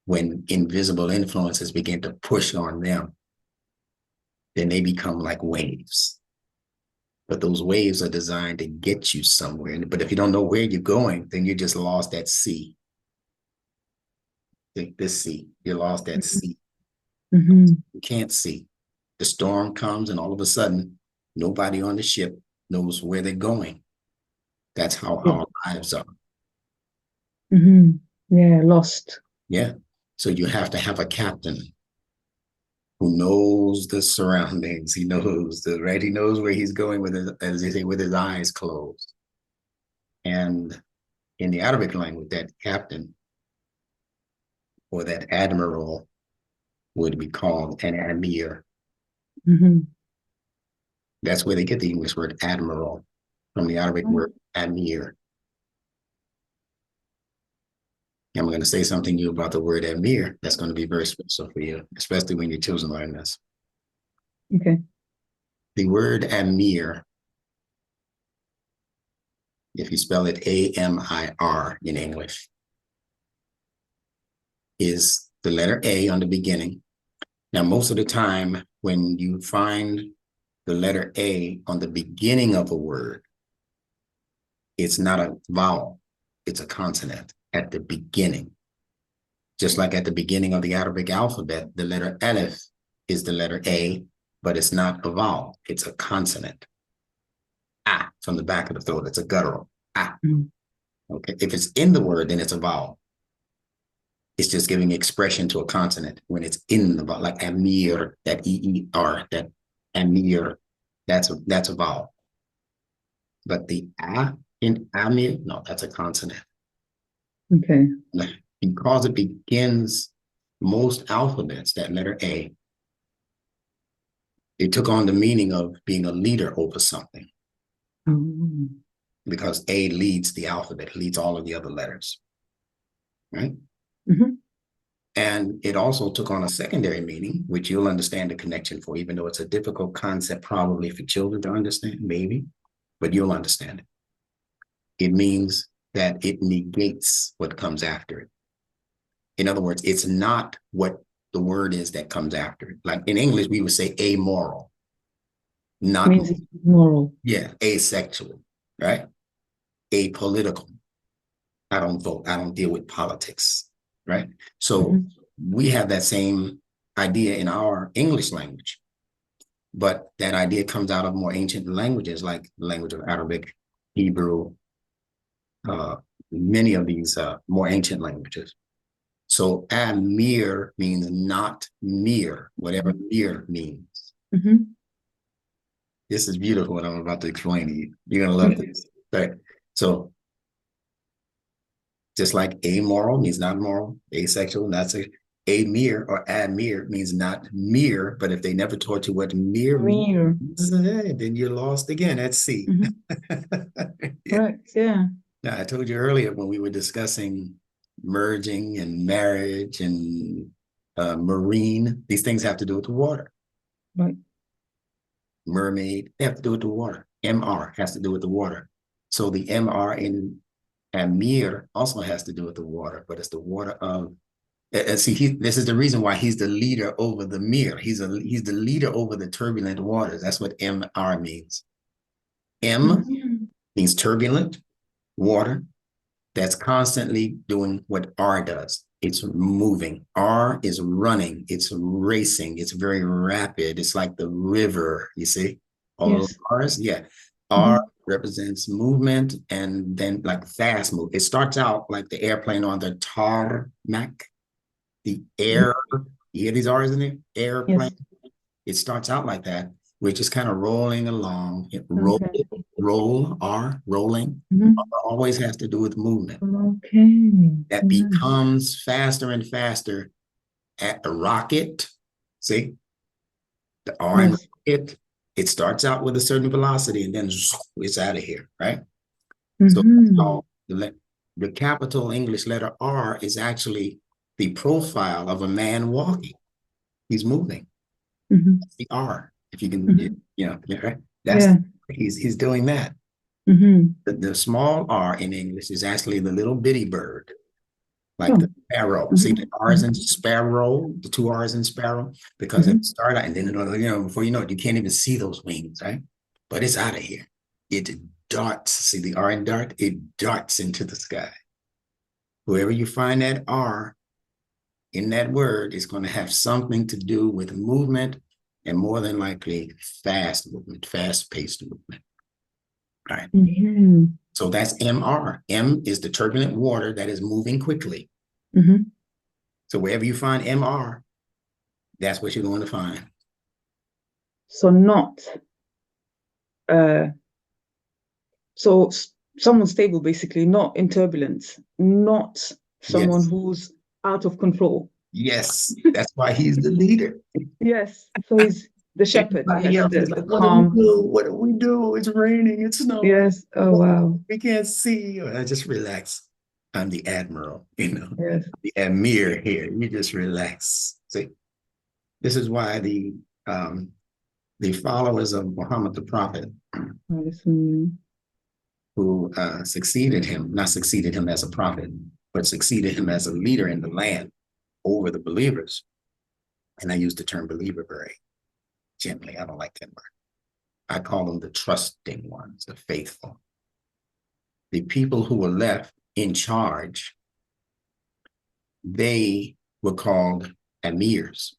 when invisible influences begin to push on them. Then they become like waves. But those waves are designed to get you somewhere. But if you don't know where you're going, then you're just lost at sea. This sea, you're lost at sea.
Mm-hmm.
You can't see. The storm comes and all of a sudden, nobody on the ship knows where they're going. That's how our lives are.
Mm-hmm. Yeah, lost.
Yeah. So you have to have a captain who knows the surroundings. He knows right. He knows where he's going with his, as they say, with his eyes closed. And in the Arabic language, that captain or that admiral would be called an amir.
Mm-hmm.
That's where they get the English word admiral from the Arabic word amir. I'm going to say something to you about the word amir that's going to be very special for you, especially when your children learn this.
Okay.
The word amir, if you spell it A-M-I-R in English, is the letter A on the beginning. Now, most of the time, when you find the letter A on the beginning of a word, it's not a vowel, it's a consonant at the beginning. Just like at the beginning of the Arabic alphabet, the letter Aleph is the letter A, but it's not a vowel, it's a consonant. Ah, from the back of the throat, it's a guttural. Ah. Mm-hmm. Okay, if it's in the word, then it's a vowel. It's just giving expression to a consonant when it's in the vowel, like amir, that E-E-R, that amir, that's a vowel. But the A in amir, no, that's a consonant.
Okay.
Because it begins most alphabets, that letter A, it took on the meaning of being a leader over something.
Oh.
Because A leads the alphabet, leads all of the other letters, right?
Mm-hmm.
And it also took on a secondary meaning, which you'll understand the connection for, even though it's a difficult concept probably for children to understand, maybe, but you'll understand it. It means that it negates what comes after it. In other words, it's not what the word is that comes after it. Like in English, we would say amoral. Not
means it's moral.
Yeah, asexual, right? Apolitical. I don't vote. I don't deal with politics, right? So we have that same idea in our English language, but that idea comes out of more ancient languages like the language of Arabic, Hebrew, many of these more ancient languages. So Amir means not mere, whatever mere means.
Mm-hmm.
This is beautiful what I'm about to explain to you. You're gonna love this. Right. So just like amoral means not moral, asexual, not sexual. Amir or amir means not mere, but if they never taught you what mere
Mir.
means, then you're lost again at sea.
Mm-hmm.
Yeah.
Correct. Yeah.
Now, I told you earlier when we were discussing merging and marriage and marine, these things have to do with the water.
Right.
Mermaid, they have to do with the water. MR has to do with the water. So the MR in Amir also has to do with the water, but it's the water of, and see, this is the reason why he's the leader over the Mir. He's the leader over the turbulent waters. That's what MR means. M
Mm-hmm.
means turbulent water that's constantly doing what R does. It's moving. R is running. It's racing. It's very rapid. It's like the river, you see? All those
Yes.
R's, yeah. R
Mm-hmm.
represents movement and then like fast move. It starts out like the airplane on the tarmac, the air. You hear these R's in there? Airplane.
Yes.
It starts out like that. We're just kind of rolling along.
Okay.
Roll, R, rolling.
Mm-hmm.
Always has to do with movement.
Okay.
That
Yes.
becomes faster and faster at the rocket. See, the R in
Yes.
rocket, it starts out with a certain velocity and then it's out of here, right?
Mm-hmm.
So the capital English letter R is actually the profile of a man walking. He's moving.
Mm-hmm.
That's the R. If you can,
Mm-hmm.
right? That's
Yeah.
he's doing that.
Mm-hmm.
The small R in English is actually the little bitty bird, like
Oh.
the sparrow. See the
Mm-hmm.
R's in sparrow, the two R's in sparrow, because
Mm-hmm.
it start out and then before you know it, you can't even see those wings, right? But it's out of here. It darts. See the R in dart? It darts into the sky. Wherever you find that R in that word is going to have something to do with movement and more than likely fast movement, fast-paced movement. All right.
Mm-hmm.
So that's MR. M is the turbulent water that is moving quickly.
Mm-hmm.
So wherever you find MR, that's what you're going to find.
So not uh so someone stable basically, not in turbulence, not someone
Yes.
who's out of control.
Yes. That's why he's the leader.
Yes. So he's the shepherd.
Everybody
Yes,
else is
the
like, what do we
calm.
do? What do we do? It's raining. It's snowing.
Yes. Oh wow.
We can't see. I just relax. I'm the admiral,
Yes.
the emir here. You just relax. See, this is why the followers of Muhammad the Prophet,
Listen.
who succeeded him, not succeeded him as a prophet, but succeeded him as a leader in the land over the believers. And I use the term believer very gently. I don't like that word. I call them the trusting ones, the faithful. The people who were left in charge, they were called emirs.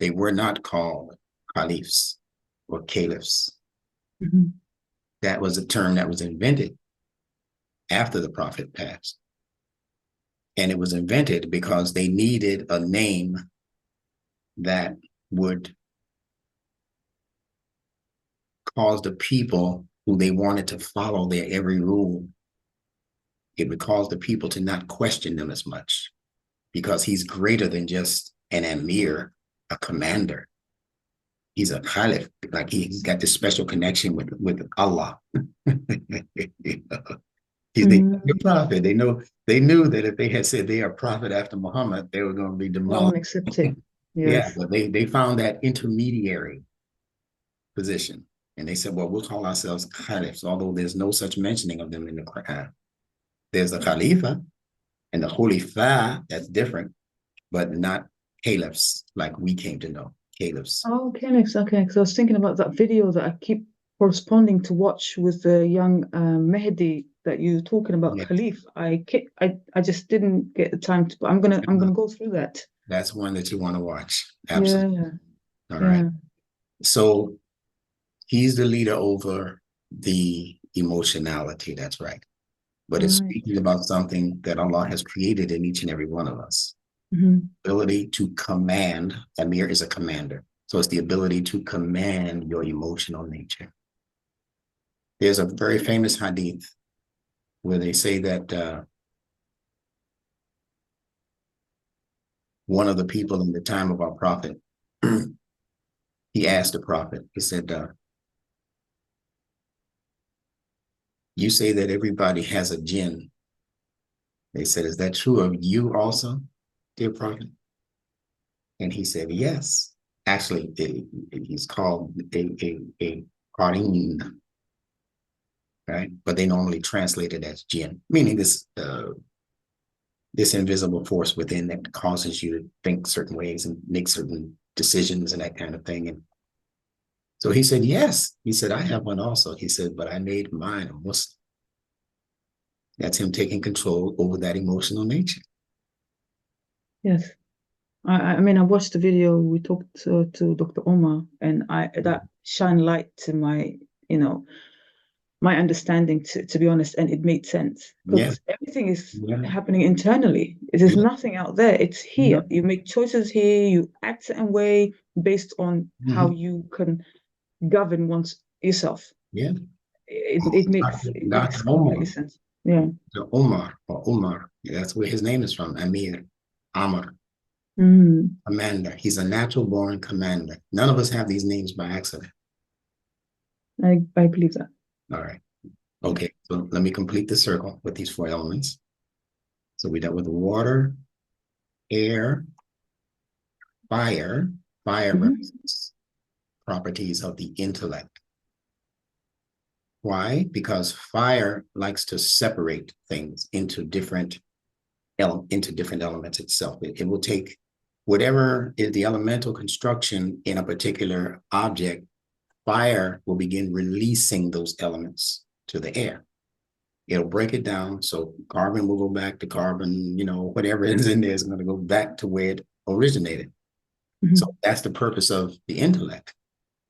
They were not called caliphs or caliphs.
Mm-hmm.
That was a term that was invented after the prophet passed. And it was invented because they needed a name that would cause the people who they wanted to follow their every rule, it would cause the people to not question them as much because he's greater than just an emir, a commander. He's a caliph, like he's got this special connection with Allah. He's the prophet. They knew that if they had said they are prophet after Muhammad, they were going to be
No
demolished.
one accepted.
Yeah,
Yes.
but they found that intermediary position. And they said, well, we'll call ourselves caliphs, although there's no such mentioning of them in the Quran. There's a khalifa and the khalifa, that's different, but not caliphs like we came to know, caliphs.
Oh, okay, next. Okay, because I was thinking about that video that I keep corresponding to watch with the young Mehdi that you're talking about,
Yeah.
Khalif. I just didn't get the time to, but I'm gonna go through that.
That's one that you want to watch. Absolutely.
Yeah,
All right.
yeah.
So he's the leader over the emotionality. That's right. but it's
Right.
speaking about something that Allah has created in each and every one of us. Ability to command. Amir is a commander. So it's the ability to command your emotional nature. There's a very famous hadith where they say that one of the people in the time of our prophet, he asked the prophet, he said, you say that everybody has a jinn. They said, is that true of you also, dear prophet? And he said, yes. Actually, he's called a qarin, right? But they normally translate it as jinn, meaning this invisible force within that causes you to think certain ways and make certain decisions and that kind of thing. And so he said, yes. He said, I have one also. He said, but I made mine a Muslim. That's him taking control over that emotional nature.
Yes. I mean, I watched the video. We talked to Dr. Omar, and that shined light to my, my understanding, to be honest, and it made sense
Yeah.
because everything is
Yeah.
happening internally. There's
Yeah.
nothing out there. It's here. You make choices here. You act a certain way based on how you can govern yourself.
Yeah.
It makes
Dr.
completely
Omar,
sense. Yeah.
the Omar or Omar, that's where his name is from. Amir, Omar, commander. He's a natural born commander. None of us have these names by accident.
I believe that.
All right. Okay, so let me complete the circle with these 4 elements. So we dealt with water, air, fire. Fire represents properties of the intellect. Why? Because fire likes to separate things into different elements itself. It will take whatever is the elemental construction in a particular object. Fire will begin releasing those elements to the air. It'll break it down. So carbon will go back to carbon, whatever is in there is going to go back to where it originated. So that's the purpose of the intellect.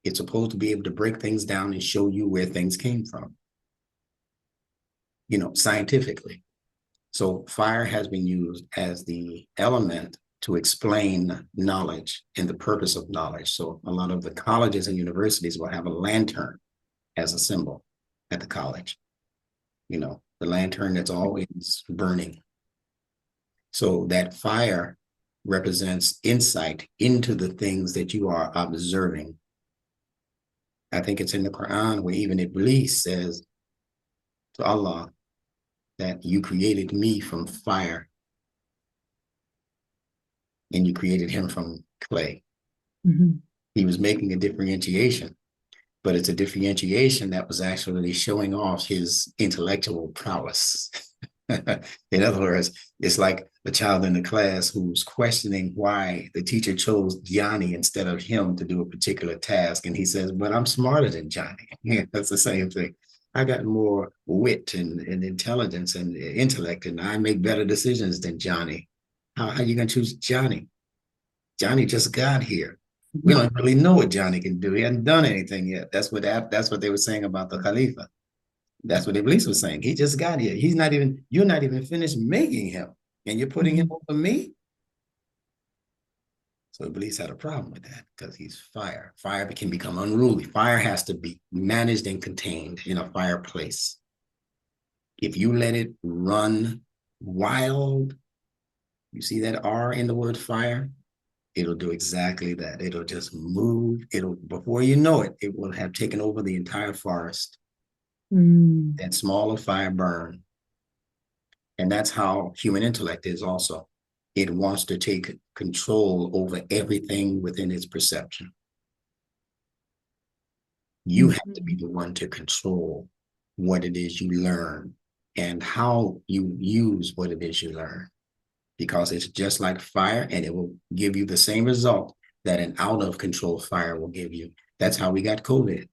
It's supposed to be able to break things down and show you where things came from, scientifically. So fire has been used as the element to explain knowledge and the purpose of knowledge. So a lot of the colleges and universities will have a lantern as a symbol at the college. The lantern that's always burning. So that fire represents insight into the things that you are observing. I think it's in the Quran where even Iblis says to Allah that you created me from fire and you created him from clay. He was making a differentiation, but it's a differentiation that was actually showing off his intellectual prowess. In other words, it's like a child in the class who's questioning why the teacher chose Johnny instead of him to do a particular task. And he says, but I'm smarter than Johnny. Yeah, that's the same thing. I got more wit and intelligence and intellect, and I make better decisions than Johnny. How are you going to choose Johnny? Johnny just got here. We don't really know what Johnny can do. He hasn't done anything yet. That's what they were saying about the Khalifa. That's what Iblis was saying. He just got here. You're not even finished making him, and you're putting him over me. So Iblis had a problem with that because he's fire. Fire can become unruly. Fire has to be managed and contained in a fireplace. If you let it run wild, you see that R in the word fire? It'll do exactly that. It'll just move. Before you know it, it will have taken over the entire forest. That smaller fire burn. And that's how human intellect is also. It wants to take control over everything within its perception. You have to be the one to control what it is you learn and how you use what it is you learn. Because it's just like fire, and it will give you the same result that an out of control fire will give you. That's how we got COVID.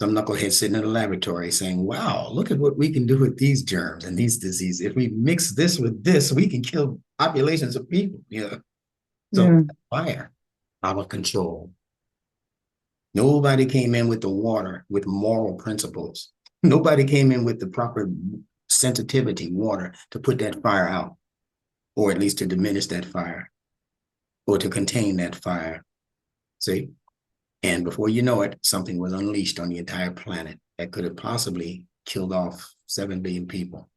Some knucklehead sitting in the laboratory saying, wow, look at what we can do with these germs and these diseases. If we mix this with this, we can kill populations of people. So fire, out of control. Nobody came in with the water with moral principles. Nobody came in with the proper sensitivity, water, to put that fire out, or at least to diminish that fire, or to contain that fire. See? And before you know it, something was unleashed on the entire planet that could have possibly killed off 7 billion people.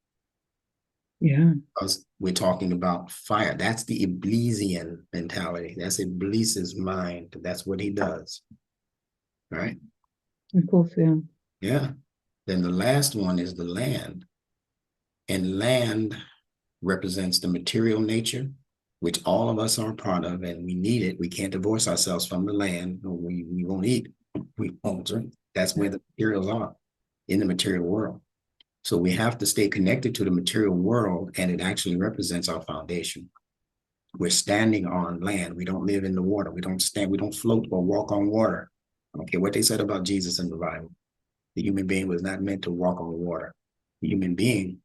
Yeah.
Because we're talking about fire. That's the Iblisian mentality. That's Iblis's mind. That's what he does. Right?
Of course, yeah.
Yeah. Then the last one is the land. And land represents the material nature, which all of us are a part of, and we need it. We can't divorce ourselves from the land. We won't eat. We won't drink. That's where the materials are, in the material world. So we have to stay connected to the material world, and it actually represents our foundation. We're standing on land. We don't live in the water. We don't float or walk on water. I don't care what they said about Jesus in the Bible. The human being was not meant to walk on water. The human being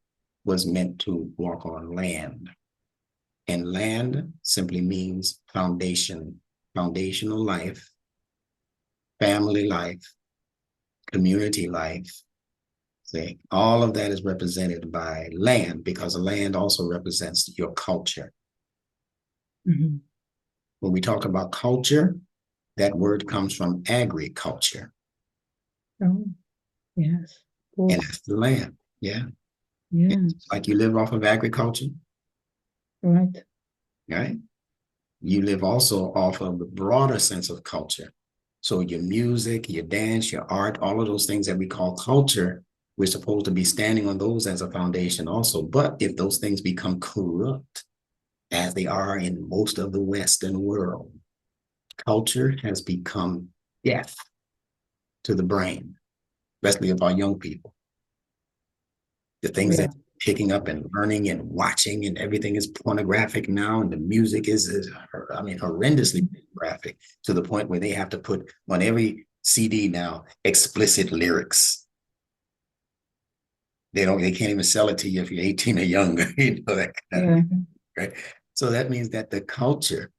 was meant to walk on land. And land simply means foundation, foundational life, family life, community life. See, all of that is represented by land, because land also represents your culture.
Mm-hmm.
When we talk about culture, that word comes from agriculture.
Oh, yes.
And that's the land. Yeah.
Yeah.
It's like you live off of agriculture.
Right.
Right? You live also off of the broader sense of culture. So your music, your dance, your art, all of those things that we call culture, we're supposed to be standing on those as a foundation also. But if those things become corrupt, as they are in most of the Western world, culture has become death to the brain, especially of our young people. The things that picking up and learning and watching, and everything is pornographic now, and the music is horrendously graphic, to the point where they have to put on every CD now explicit lyrics. They can't even sell it to you if you're 18 or younger, that kind of, right? So that means that the culture,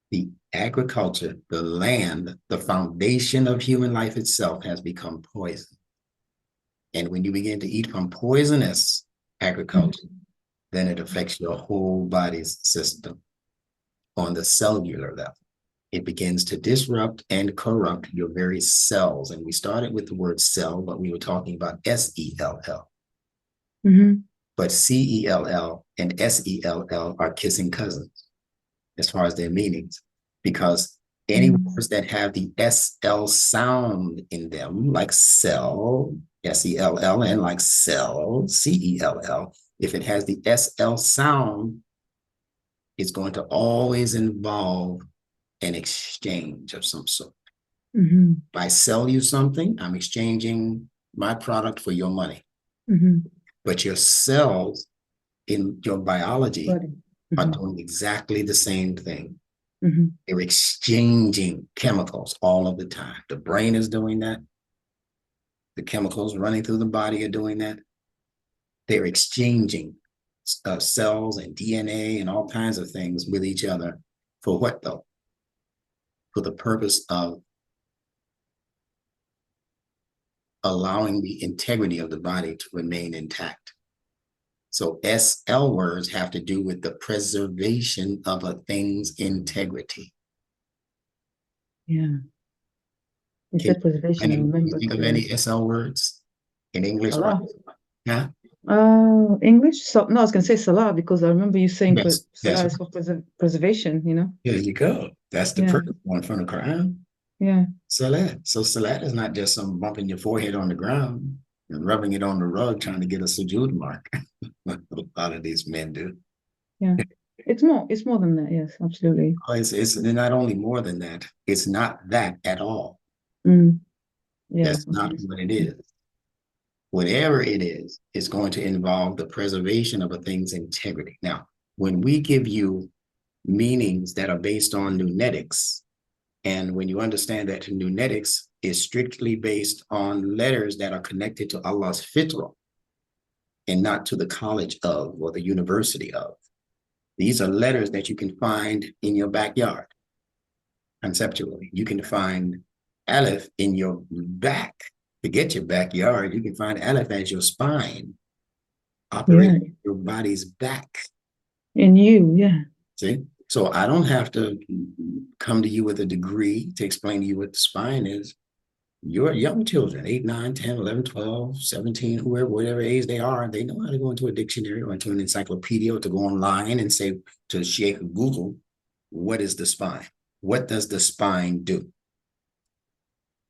the agriculture, the land, the foundation of human life itself has become poison. And when you begin to eat from poisonous agriculture, then it affects your whole body's system on the cellular level. It begins to disrupt and corrupt your very cells. And we started with the word cell, but we were talking about S-E-L-L.
Mm-hmm.
But C-E-L-L and S-E-L-L are kissing cousins as far as their meanings, because any words that have the S-L sound in them, like cell, S-E-L-L, and like cell, C-E-L-L, if it has the S-L sound, it's going to always involve an exchange of some sort.
Mm-hmm.
If I sell you something, I'm exchanging my product for your money.
Mm-hmm.
But your cells in your biology are doing exactly the same thing.
Mm-hmm.
They're exchanging chemicals all of the time. The brain is doing that. The chemicals running through the body are doing that. They're exchanging cells and DNA and all kinds of things with each other. For what though? For the purpose of allowing the integrity of the body to remain intact. So SL words have to do with the preservation of a thing's integrity.
Yeah. You said preservation, I remember.
Can you think of any SL words in English?
Salah.
Yeah.
English? So, no, I was going to say Salah, because I remember you saying Salah is for preservation, you know?
There you go. That's the perfect one from the Quran.
Yeah.
Salat. So Salat is not just some bumping your forehead on the ground and rubbing it on the rug trying to get a sujood mark. A lot of these men do.
Yeah. It's more than that. Yes, absolutely.
It's not only more than that. It's not that at all.
Yeah.
That's not what it is. Whatever it is, it's going to involve the preservation of a thing's integrity. Now, when we give you meanings that are based on nunetics, and when you understand that nunetics is strictly based on letters that are connected to Allah's Fitrah and not to the college of or the university of, these are letters that you can find in your backyard. Conceptually, you can find Aleph in your back. Forget your backyard, you can find Aleph as your spine. operate your body's back.
In you, yeah.
See? So I don't have to come to you with a degree to explain to you what the spine is. Your young children, 8, 9, 10, 11, 12, 17, whoever, whatever age they are, they know how to go into a dictionary or into an encyclopedia or to go online and say, to shake Google, what is the spine? What does the spine do?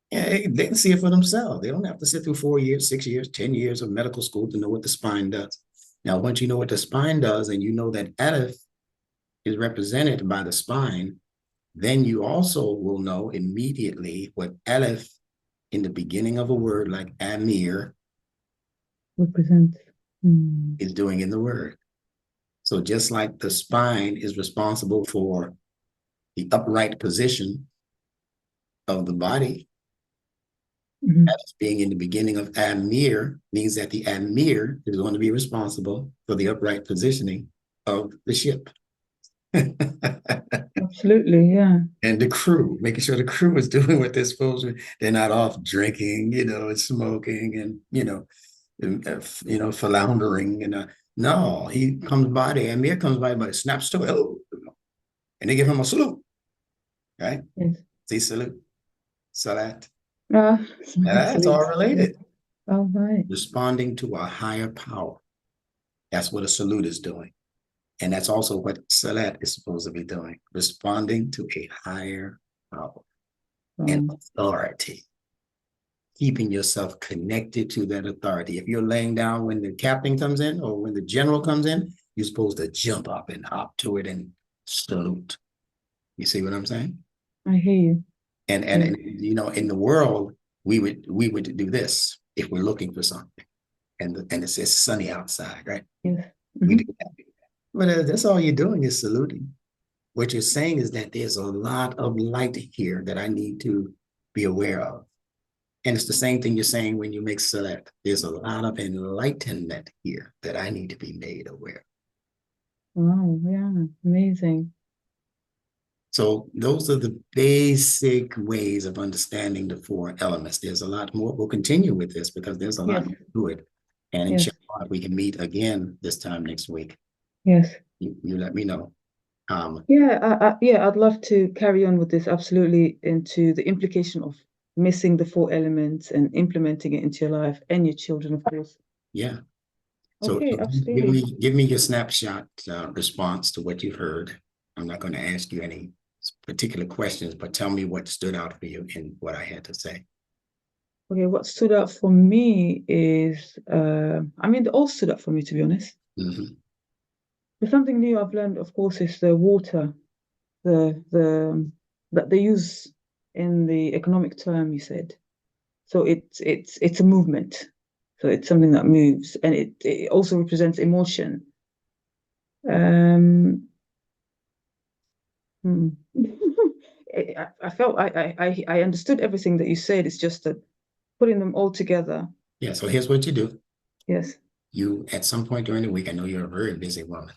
Yeah, they can see it for themselves. They don't have to sit through 4 years, 6 years, 10 years of medical school to know what the spine does. Now, once you know what the spine does and you know that Aleph is represented by the spine, then you also will know immediately what Aleph in the beginning of a word like Amir
Represents.
is doing in the word. So just like the spine is responsible for the upright position of the body, as being in the beginning of Amir means that the Amir is going to be responsible for the upright positioning of the ship.
Absolutely, yeah.
And the crew, making sure the crew is doing what they're supposed to. They're not off drinking, and smoking and, philandering. And no, he comes by there. Amir comes by, but snaps to it. Oh, and they give him a salute, right?
Yes.
See, salute, salat.
That's
all related.
Oh, right.
Responding to a higher power. That's what a salute is doing. And that's also what salat is supposed to be doing, responding to a higher power and authority, keeping yourself connected to that authority. If you're laying down when the captain comes in or when the general comes in, you're supposed to jump up and hop to it and salute. You see what I'm saying?
I hear you.
And in the world, we would do this if we're looking for something, and it says sunny outside, right?
Yes.
We do that. But that's all you're doing is saluting. What you're saying is that there's a lot of light here that I need to be aware of. And it's the same thing you're saying when you make salat. There's a lot of enlightenment here that I need to be made aware.
Wow, yeah, amazing.
So those are the basic ways of understanding the 4 elements. There's a lot more. We'll continue with this because there's a lot more to it. And inshallah, we can meet again this time next week.
Yes.
You let me know.
I'd love to carry on with this absolutely into the implication of missing the 4 elements and implementing it into your life and your children, of course.
Yeah. So
absolutely.
give me your snapshot response to what you heard. I'm not going to ask you any particular questions, but tell me what stood out for you in what I had to say.
Okay, what stood out for me is, they all stood out for me, to be honest. There's something new I've learned, of course, is the water, that they use in the economic term, you said. So it's a movement. So it's something that moves, and it also represents emotion. I felt I understood everything that you said. It's just that putting them all together.
Yeah. So here's what you do.
Yes.
You, at some point during the week, I know you're a very busy woman.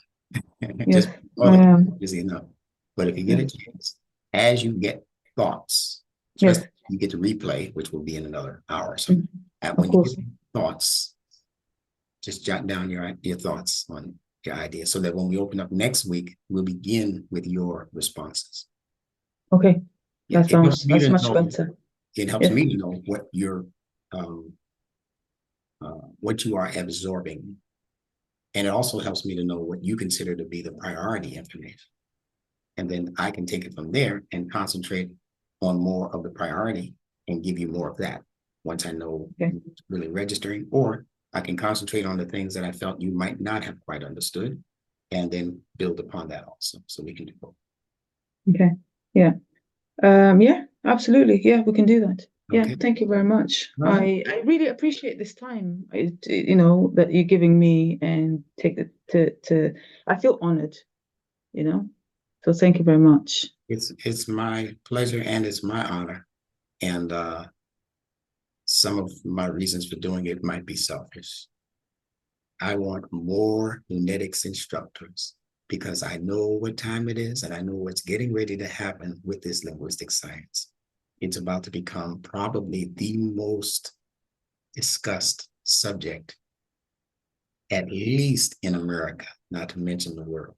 Yes,
I am busy enough. But if you get a chance, as you get thoughts, especially you get to replay, which will be in another hour or so. When you get thoughts, just jot down your thoughts on your ideas so that when we open up next week, we'll begin with your responses.
Okay. That's much better.
It helps me to know what what you are absorbing. And it also helps me to know what you consider to be the priority information. And then I can take it from there and concentrate on more of the priority and give you more of that once I know it's really registering, or I can concentrate on the things that I felt you might not have quite understood and then build upon that also. So we can do both. Okay.
Yeah. Absolutely. Yeah, we can do that. Yeah, thank you very much. I really appreciate this time, that you're giving me, and I feel honored, So thank you very much.
It's my pleasure and it's my honor. And some of my reasons for doing it might be selfish. I want more phonetics instructors because I know what time it is and I know what's getting ready to happen with this linguistic science. It's about to become probably the most discussed subject at least in America, not to mention the world.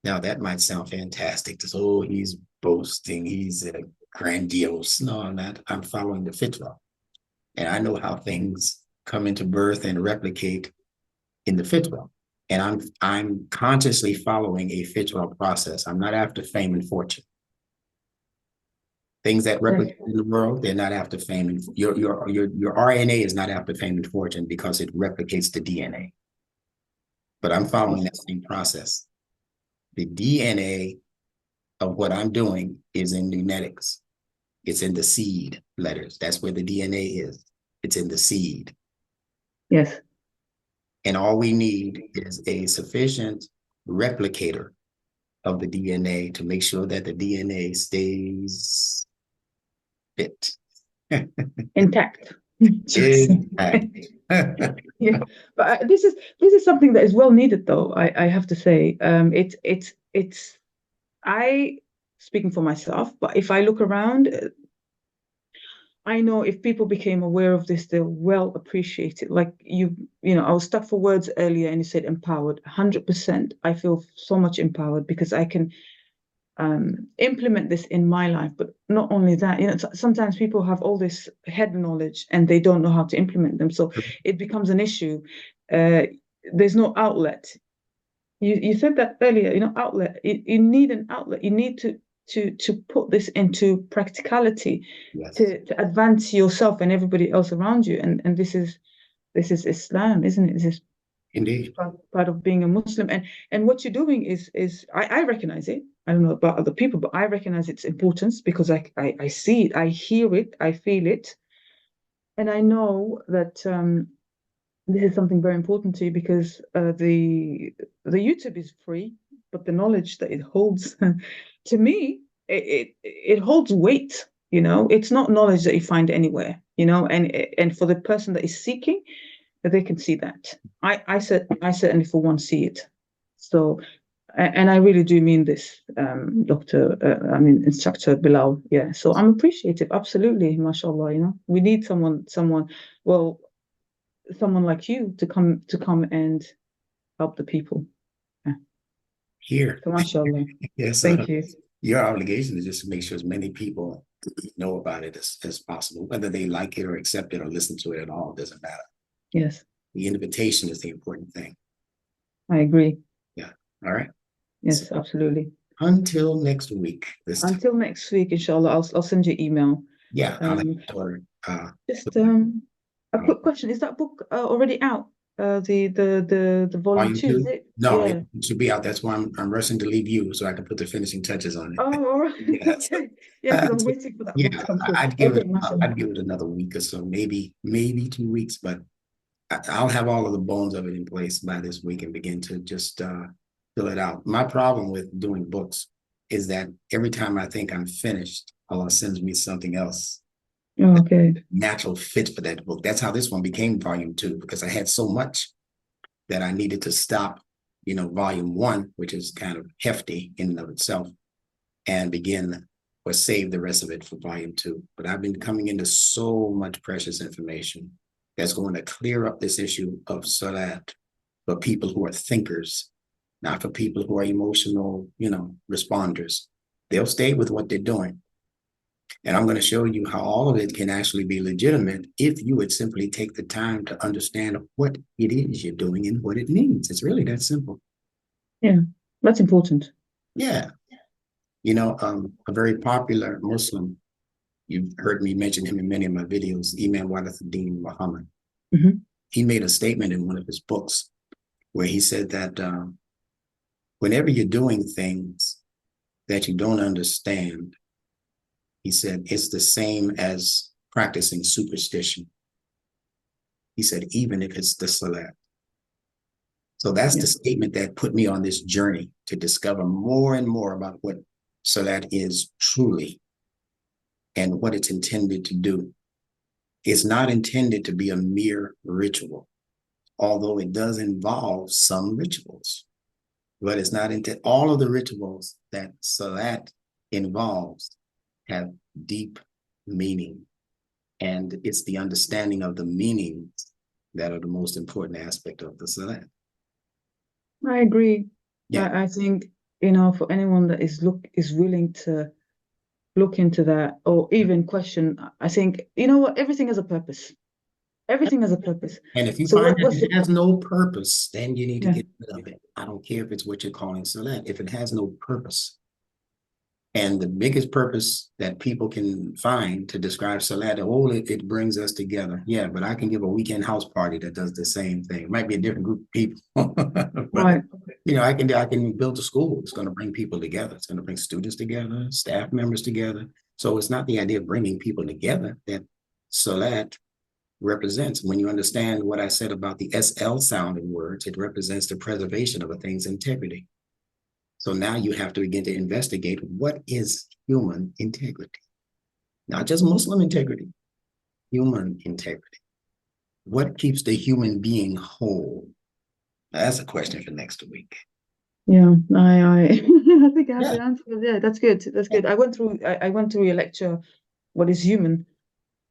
Now, that might sound fantastic. To say, oh, he's boasting, he's grandiose. No, I'm not. I'm following the Fitrah. And I know how things come into birth and replicate in the Fitrah. And I'm consciously following a Fitrah process. I'm not after fame and fortune. Things that replicate in the world, they're not after fame. And your RNA is not after fame and fortune because it replicates the DNA. But I'm following that same process. The DNA of what I'm doing is in genetics. It's in the seed letters. That's where the DNA is. It's in the seed.
Yes.
And all we need is a sufficient replicator of the DNA to make sure that the DNA stays fit.
Intact.
Intact.
Yeah, but this is something that is well needed, though. I have to say, it's I speaking for myself, but if I look around, I know if people became aware of this, they'll well appreciate it. Like I was stuck for words earlier, and you said empowered. 100%. I feel so much empowered because I can implement this in my life. But not only that, sometimes people have all this head knowledge and they don't know how to implement them. So it becomes an issue. There's no outlet. You said that earlier, outlet. You need an outlet. You need to put this into practicality,
Yes.
to advance yourself and everybody else around you. And this is Islam, isn't it? This is
Indeed.
part of being a Muslim. And what you're doing is I recognize it. I don't know about other people, but I recognize its importance because I see it, I hear it, I feel it. And I know that this is something very important to you because the YouTube is free, but the knowledge that it holds, to me, it holds weight. It's not knowledge that you find anywhere. And for the person that is seeking, they can see that. I certainly for one see it. So, and I really do mean this, Doctor. I mean, Instructor Bilal. Yeah. So I'm appreciative. Absolutely, mashallah. We need well, someone like you to come and help the people. Yeah.
Here.
So mashallah.
Yes.
Thank you.
Your obligation is just to make sure as many people know about it as possible, whether they like it or accept it or listen to it at all, doesn't matter.
Yes.
The invitation is the important thing.
I agree.
Yeah. All right.
Yes,
So,
absolutely.
until next week.
Until next week, inshallah, I'll send you email.
Yeah.
Just a quick question: is that book already out? The volume
Volume
2,
two?
is it?
No,
Yeah.
it should be out. That's why I'm rushing to leave you so I can put the finishing touches on it.
Oh, all right.
Yes.
Okay. Yeah, because I'm waiting for that book
Yeah,
to come through.
I'd give
Okay,
it.
mashallah.
I'd give it another week or so, maybe 2 weeks, but I'll have all of the bones of it in place by this week and begin to just fill it out. My problem with doing books is that every time I think I'm finished, Allah sends me something else.
Oh, okay.
Natural fit for that book. That's how this one became volume 2, because I had so much that I needed to stop, volume 1, which is kind of hefty in and of itself, and begin or save the rest of it for volume 2. But I've been coming into so much precious information that's going to clear up this issue of Salat for people who are thinkers, not for people who are emotional, responders. They'll stay with what they're doing. And I'm going to show you how all of it can actually be legitimate if you would simply take the time to understand what it is you're doing and what it means. It's really that simple. Yeah,
that's important.
Yeah. A very popular Muslim, you've heard me mention him in many of my videos, Ifrah Mohamud.
Mm-hmm.
He made a statement in one of his books where he said that whenever you're doing things that you don't understand, he said, it's the same as practicing superstition. He said, even if it's the Salat. So that's the statement that put me on this journey to discover more and more about what Salat is truly and what it's intended to do. It's not intended to be a mere ritual, although it does involve some rituals, but it's not into all of the rituals that Salat involves have deep meaning. And it's the understanding of the meanings that are the most important aspect of the Salat.
I agree.
Yeah.
I think, for anyone that is willing to look into that or even question, I think, you know what, everything has a purpose. Everything has a purpose.
And if you
So
find that
what's
it has no purpose, then you need to
yeah,
get rid of it. I don't care if it's what you're calling Salat. If it has no purpose, and the biggest purpose that people can find to describe Salat, it brings us together. Yeah, but I can give a weekend house party that does the same thing. It might be a different group of people, but
right.
I can build a school. It's going to bring people together. It's going to bring students together, staff members together. So it's not the idea of bringing people together that Salat represents. When you understand what I said about the SL sound in words, it represents the preservation of a thing's integrity. So now you have to begin to investigate what is human integrity, not just Muslim integrity, human integrity. What keeps the human being whole? That's a question for next week.
Yeah, I I think I have
Yeah.
the answer. Yeah, that's good. That's good. I went through your lecture, What is Human,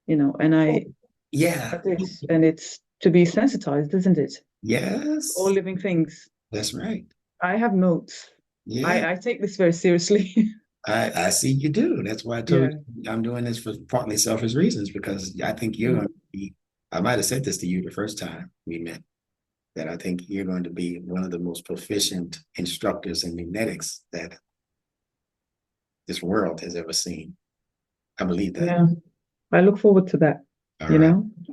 and I
Yeah.
did, and it's to be sensitized, isn't it? All
Yes.
living things.
That's right.
I have notes.
Yeah.
I take this very seriously.
I see you do. That's why I told
Yeah.
you I'm doing this for partly selfish reasons, because I think you're going to be, I might have said this to you the first time we met, that I think you're going to be one of the most proficient instructors in memetics that this world has ever seen. I believe that.
Yeah. I look forward to that.
All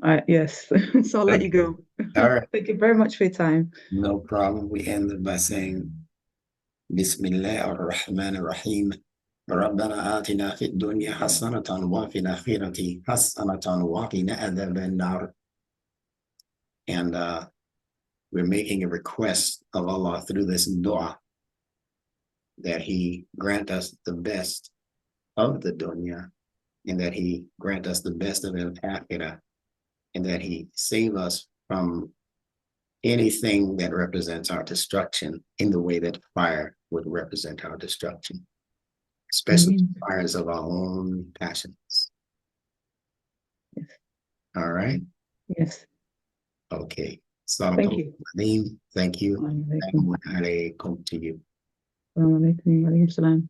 right.
Yes. So I'll let you go.
All right.
Thank you very much for your time.
No problem. We ended by saying, Bismillah ar-Rahman ar-Rahim. ربنا آتنا في الدنيا حسنة وفي الآخرة حسنة وقنا عذاب النار. And we're making a request of Allah through this dua that He grant us the best of the dunya, and that He grant us the best of al-akhirah, and that He save us from anything that represents our destruction in the way that fire would represent our destruction, especially fires of our own passions.
Yes.
All right.
Yes.
Okay.
Thank you.
Thank you.
Alaikum.
Alaikum to you.
Alaikum. Alaikum salam.